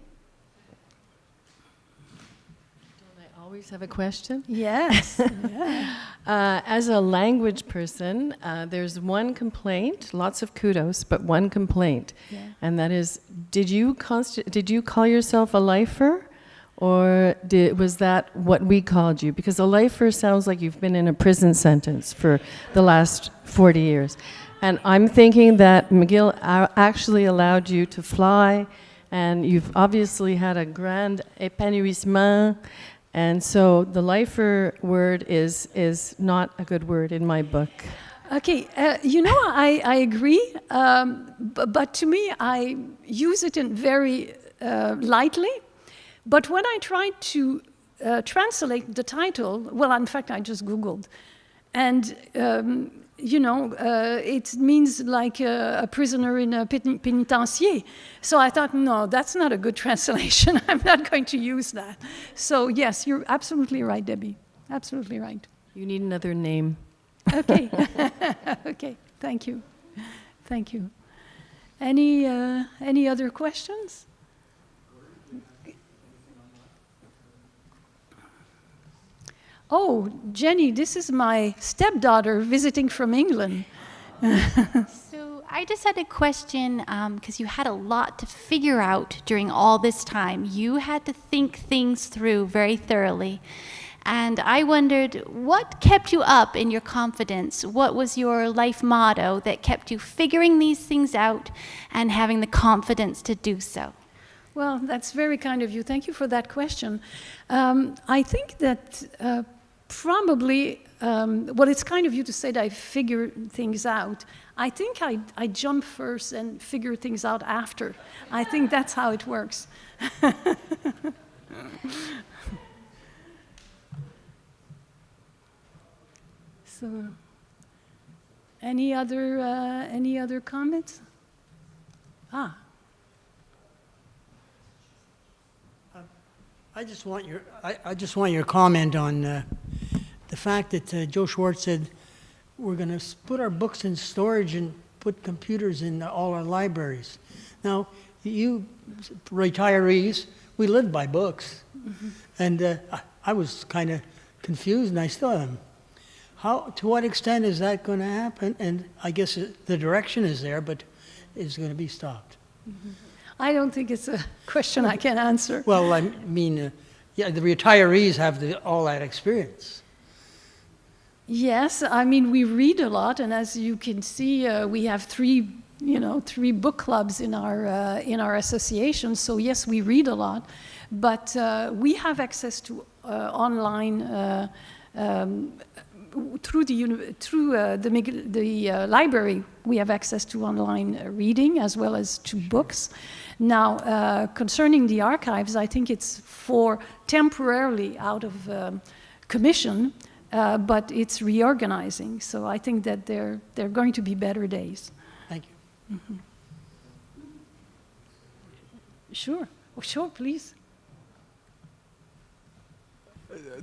Always have a question. Yes. Yeah. As a language person, there's one complaint, lots of kudos, but one complaint, and that is, did you call yourself a lifer, or was that what we called you? Because a lifer sounds like you've been in a prison sentence for the last 40 years. And I'm thinking that McGill actually allowed you to fly, and you've obviously had a grand épanouissement. And so the lifer word is not a good word in my book. Okay, I agree, but to me, I use it in very lightly. But when I tried to translate the title, well, in fact, I just Googled. And, it means like a prisoner in a penitencier. So I thought, no, that's not a good translation. I'm not going to use that. So yes, you're absolutely right, Debbie. Absolutely right. You need another name. Okay. Okay, thank you. Thank you. Any other questions? Oh, Jenny, this is my stepdaughter visiting from England. So I just had a question, because you had a lot to figure out during all this time. You had to think things through very thoroughly. And I wondered, what kept you up in your confidence? What was your life motto that kept you figuring these things out and having the confidence to do so? Well, that's very kind of you. Thank you for that question. I think that probably, well, it's kind of you to say that I figure things out. I think I jump first and figure things out after. I think that's how it works. So, any other comments? Ah. I just want your comment on the fact that Joe Schwartz said we're going to put our books in storage and put computers in all our libraries. Now, you retirees, we live by books, and I was kind of confused, and I still am. To what extent is that going to happen? And I guess the direction is there, but it's going to be stopped. I don't think it's a question I can answer. Well, I mean, the retirees have all that experience. Yes, I mean, we read a lot, and as you can see, we have three book clubs in our association. So yes, we read a lot, but we have access to online through the library. We have access to online reading as well as to books. Now, concerning the archives, I think it's for temporarily out of commission, but it's reorganizing. So I think that they're going to be better days. Thank you. Mm-hmm. Sure. Oh, sure, please.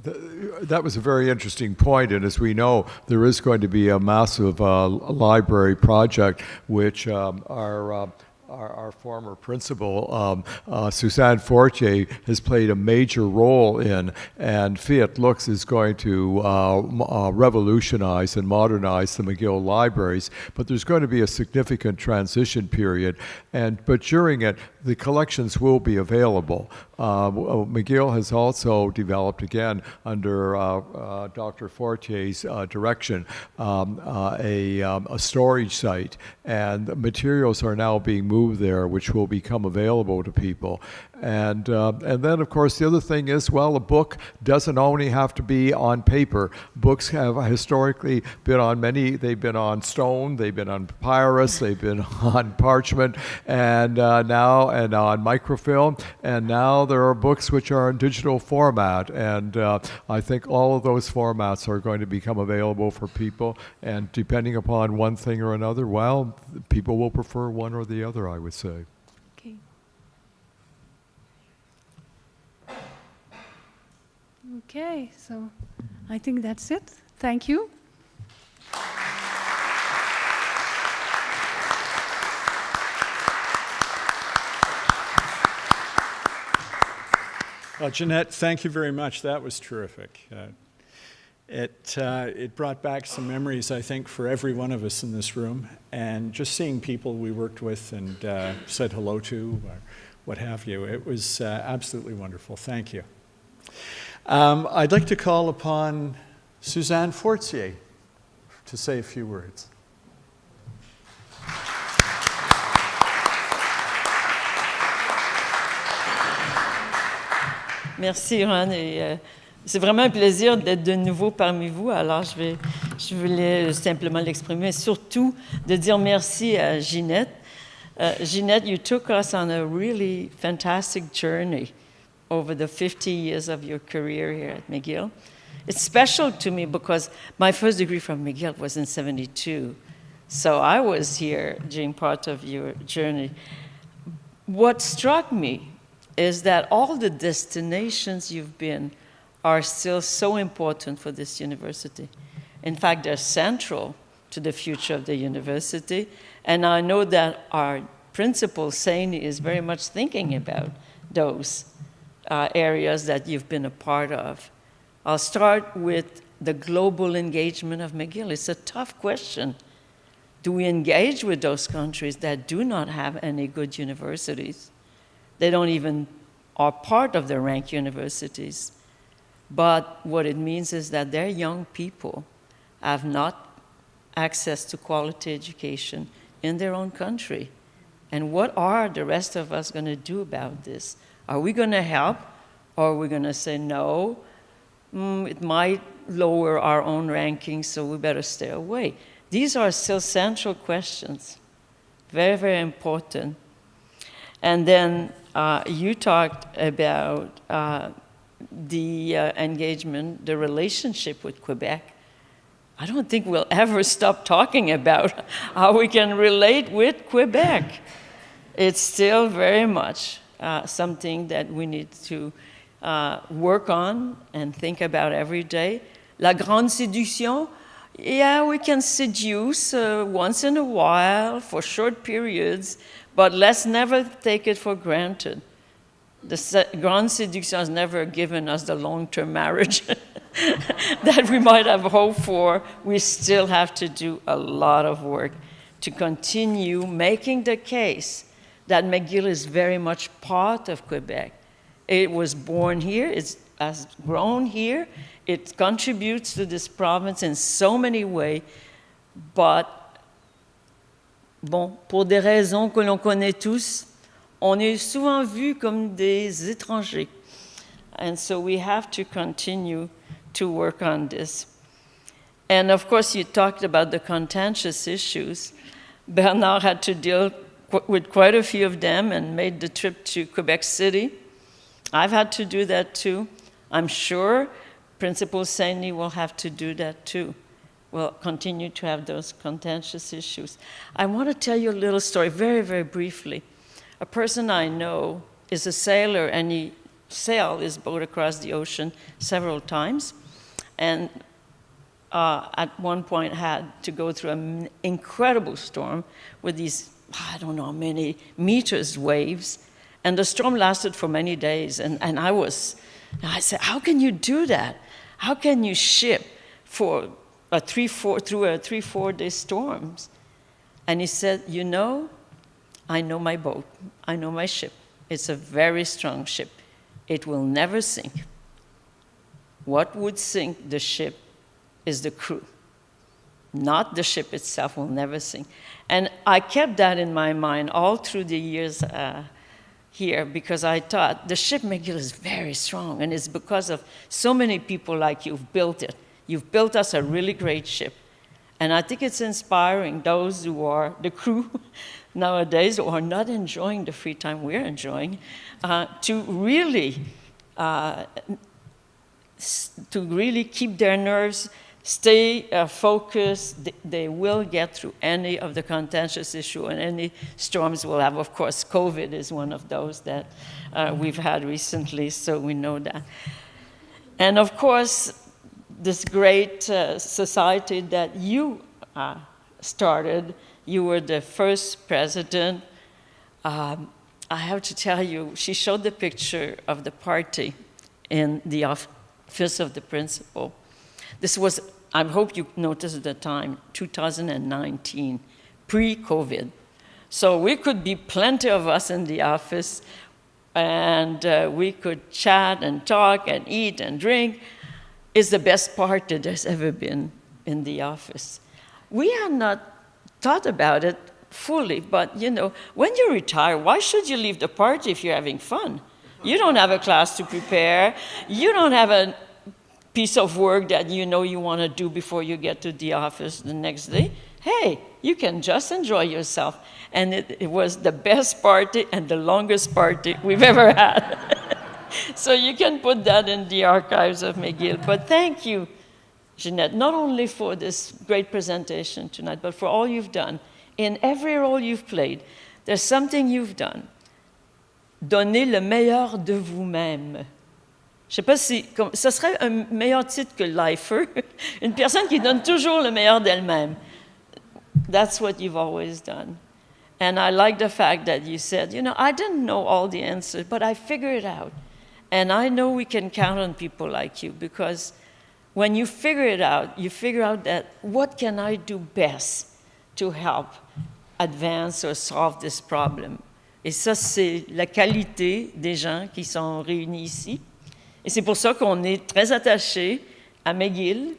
That was a very interesting point, and as we know, there is going to be a massive library project, which our former principal, Suzanne Fortier, has played a major role in, and Fiat Lux is going to revolutionize and modernize the McGill libraries, but there's going to be a significant transition period, but during it, the collections will be available. McGill has also developed, again, under Dr. Fortier's direction, a storage site, and materials are now being moved there, which will become available to people. And then, of course, the other thing is, well, a book doesn't only have to be on paper. Books have historically been on they've been on stone, they've been on papyrus, they've been on parchment, and now on microfilm, and now there are books which are in digital format. And I think all of those formats are going to become available for people, and depending upon one thing or another, well, people will prefer one or the other, I would say. Okay. Okay, so I think that's it. Thank you. Well, Jeanette, thank you very much. That was terrific. It brought back some memories, I think, for every one of us in this room. And just seeing people we worked with and said hello to, or what have you, it was absolutely wonderful. Thank you. I'd like to call upon Suzanne Fortier to say a few words. Merci, Ron. Et, c'est vraiment un plaisir d'être de nouveau parmi vous. Alors, je voulais simplement l'exprimer, surtout de dire merci à Ginette. Ginette, you took us on a really fantastic journey over the 50 years of your career here at McGill. It's special to me because my first degree from McGill was in 72. So I was here during part of your journey. What struck me is that all the destinations you've been are still so important for this university. In fact, they're central to the future of the university. And I know that our principal, Saini, is very much thinking about those areas that you've been a part of. I'll start with the global engagement of McGill. It's a tough question. Do we engage with those countries that do not have any good universities? They don't even are part of the ranked universities. But what it means is that their young people have not access to quality education in their own country. And what are the rest of us going to do about this? Are we going to help, or are we going to say no? It might lower our own rankings, so we better stay away. These are still central questions, very, very important. And then you talked about the engagement, the relationship with Quebec. I don't think we'll ever stop talking about how we can relate with Quebec. It's still very much something that we need to work on and think about every day. La grande séduction, yeah, we can seduce once in a while for short periods, but let's never take it for granted. The grande séduction has never given us the long-term marriage that we might have hoped for. We still have to do a lot of work to continue making the case that McGill is very much part of Quebec. It was born here, it has grown here, it contributes to this province in so many ways, but bon, pour des raisons que l'on connaît tous, on est souvent vus comme des étrangers. And so we have to continue to work on this. And of course, you talked about the contentious issues. Bernard had to deal with quite a few of them and made the trip to Quebec City. I've had to do that too. I'm sure Principal Saini will have to do that too. We'll continue to have those contentious issues. I want to tell you a little story, very, very briefly. A person I know is a sailor, and he sailed his boat across the ocean several times, and at one point had to go through an incredible storm with these, I don't know how many meters waves, and the storm lasted for many days, and I said, how can you do that? How can you ship for through a 3-4 day storms? And he said, you know, I know my boat, I know my ship. It's a very strong ship. It will never sink. What would sink the ship is the crew. Not the ship itself will never sink. And I kept that in my mind all through the years here because I thought the ship McGill is very strong, and it's because of so many people like you've built it. You've built us a really great ship. And I think it's inspiring those who are the crew nowadays who are not enjoying the free time we're enjoying to really keep their nerves, stay focused. They will get through any of the contentious issue and any storms we'll have. Of course, COVID is one of those that we've had recently, so we know that. And of course, this great society that you started, you were the first president. I have to tell you, she showed the picture of the party in the office of the principal. This was, I hope you noticed at the time, 2019, pre-COVID. So we could be plenty of us in the office, and we could chat and talk and eat and drink. It's the best party there's ever been in the office. We had not thought about it fully, but you know, when you retire, why should you leave the party if you're having fun? You don't have a class to prepare. You don't have a piece of work that you know you want to do before you get to the office the next day. Hey, you can just enjoy yourself. And it was the best party and the longest party we've ever had. So you can put that in the archives of McGill. But thank you, Jeanette, not only for this great presentation tonight, but for all you've done. In every role you've played, there's something you've done. Donner le meilleur de vous-même. Je sais pas si, ce serait un meilleur titre que lifer, une personne qui donne toujours le meilleur d'elle-même. That's what you've always done. And I like the fact that you said, you know, I didn't know all the answers, but I figured it out. And I know we can count on people like you, because when you figure it out, you figure out that what can I do best to help advance or solve this problem? Et ça, c'est la qualité des gens qui sont réunis ici. Et c'est pour ça qu'on est très attachés à McGill,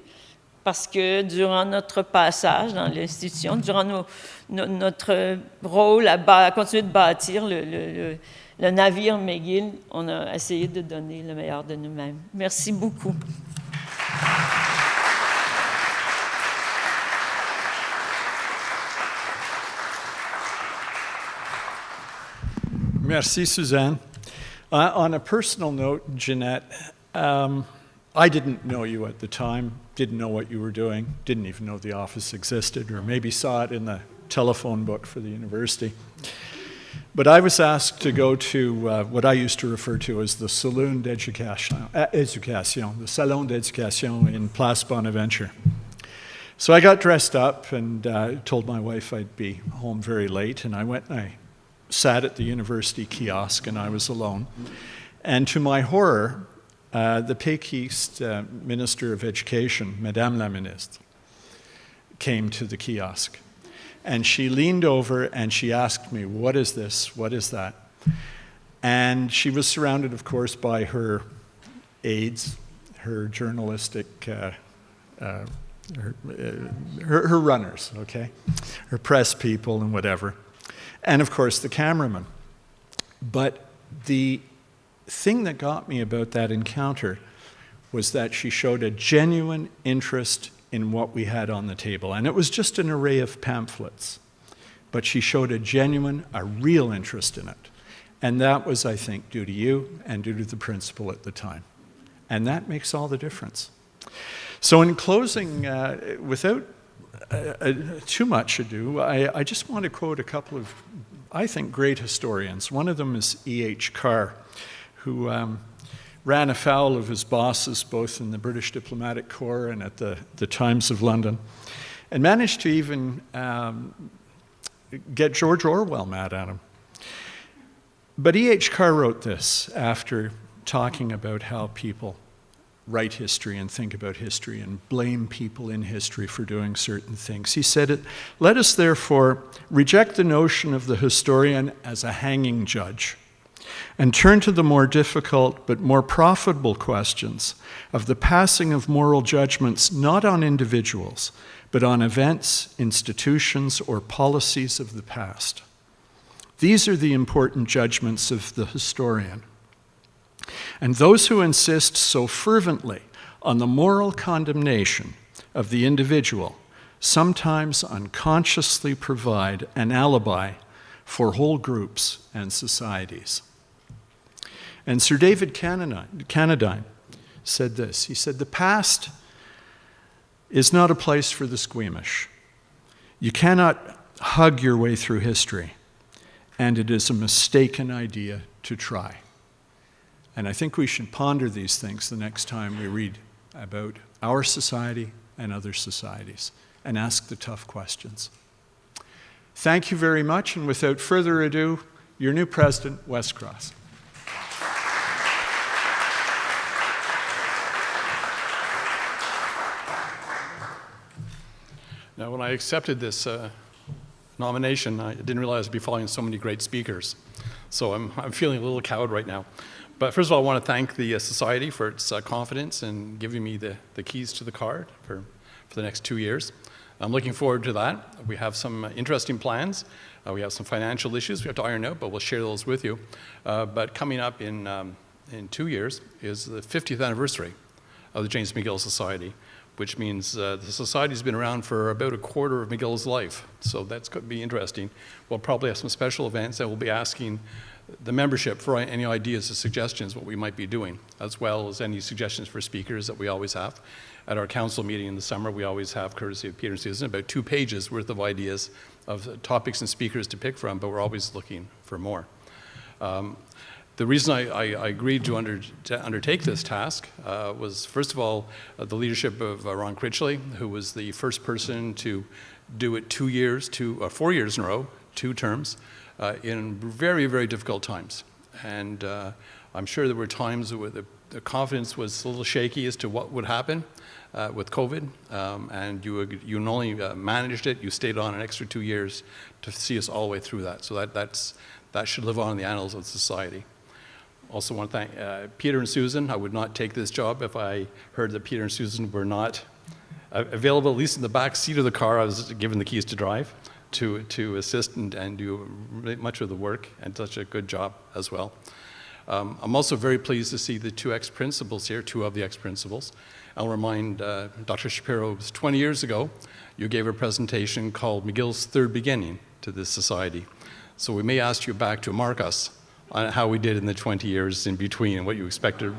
parce que durant notre passage dans l'institution, durant notre rôle à continuer de bâtir le navire McGill, on a essayé de donner le meilleur de nous-mêmes. Merci beaucoup. Merci, Suzanne. On a personal note, Jeanette, I didn't know you at the time, didn't know what you were doing, didn't even know the office existed, or maybe saw it in the telephone book for the university. But I was asked to go to what I used to refer to as the Salon d'Éducation, the Salon d'Éducation in Place Bonaventure. So I got dressed up and told my wife I'd be home very late, and I went and I sat at the university kiosk, and I was alone. And to my horror, the Péquiste Minister of Education, Madame la Ministre, came to the kiosk. And she leaned over and she asked me, what is this? What is that? And she was surrounded, of course, by her aides, her journalistic, her runners, okay? Her press people and whatever. And of course, the cameraman. But the thing that got me about that encounter was that she showed a genuine interest in what we had on the table. And it was just an array of pamphlets. But she showed a real interest in it. And that was, I think, due to you and due to the principal at the time. And that makes all the difference. So in closing, without too much ado, I just want to quote a couple of, I think, great historians. One of them is E.H. Carr, who ran afoul of his bosses both in the British Diplomatic Corps and at the Times of London, and managed to even get George Orwell mad at him. But E.H. Carr wrote this after talking about how people write history and think about history and blame people in history for doing certain things. He said, "Let us therefore reject the notion of the historian as a hanging judge and turn to the more difficult but more profitable questions of the passing of moral judgments not on individuals, but on events, institutions, or policies of the past. These are the important judgments of the historian. And those who insist so fervently on the moral condemnation of the individual sometimes unconsciously provide an alibi for whole groups and societies. And Sir David Cannadine said this. He said, "The past is not a place for the squeamish. You cannot hug your way through history, and it is a mistaken idea to try." And I think we should ponder these things the next time we read about our society and other societies and ask the tough questions. Thank you very much, and without further ado, your new president, Wes Cross. Now, when I accepted this nomination, I didn't realize I'd be following so many great speakers. So I'm feeling a little cowed right now. But first of all, I want to thank the Society for its confidence in giving me the keys to the card for the next 2 years. I'm looking forward to that. We have some interesting plans. We have some financial issues we have to iron out, but we'll share those with you. But coming up in 2 years is the 50th anniversary of the James McGill Society, which means the Society's been around for about a quarter of McGill's life. So that's going to be interesting. We'll probably have some special events, and we'll be asking the membership for any ideas or suggestions what we might be doing, as well as any suggestions for speakers that we always have. At our council meeting in the summer, we always have, courtesy of Peter and Susan, about 2 pages worth of ideas of topics and speakers to pick from, but we're always looking for more. The reason I agreed to undertake this task was, first of all, the leadership of Ron Critchley, who was the first person to do it 4 years in a row, 2 terms, in very, very difficult times. And I'm sure there were times where the confidence was a little shaky as to what would happen with COVID, and you not only managed it, you stayed on an extra 2 years to see us all the way through that. So that should live on in the annals of society. Also want to thank Peter and Susan. I would not take this job if I heard that Peter and Susan were not available, at least in the back seat of the car. I was given the keys to drive to assist and do much of the work, and such a good job as well. I'm also very pleased to see the 2 ex-principals here, 2 of the ex-principals. I'll remind Dr. Shapiro, it was 20 years ago, you gave a presentation called McGill's Third Beginning to this society. So we may ask you back to mark us on how we did in the 20 years in between and what you expected.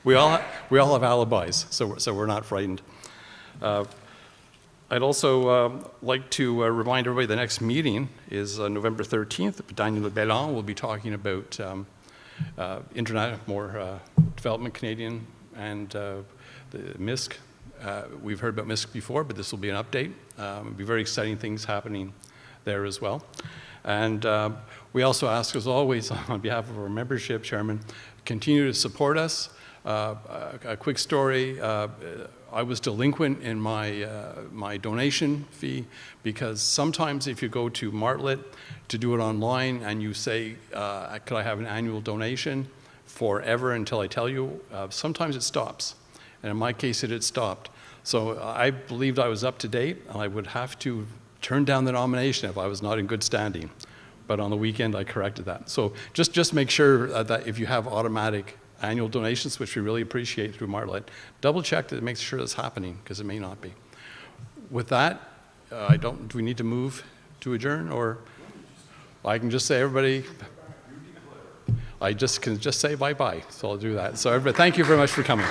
We all have alibis, so we're not frightened. I'd also like to remind everybody the next meeting is November 13th. Daniel Bellon will be talking about more development Canadian and the MISC. We've heard about MISC before, but this will be an update. It'll be very exciting things happening there as well. And we also ask, as always, on behalf of our membership, Chairman, continue to support us. A quick story, I was delinquent in my donation fee because sometimes if you go to Martlet to do it online and you say, could I have an annual donation forever until I tell you, sometimes it stops. And in my case, it had stopped. So I believed I was up to date, and I would have to turn down the nomination if I was not in good standing. But on the weekend, I corrected that. So just make sure that if you have automatic annual donations, which we really appreciate through Martlet, double check that it makes sure that's happening, because it may not be. With that, do we need to move to adjourn, or I can just say everybody, I can just say bye-bye, so I'll do that. So everybody, thank you very much for coming.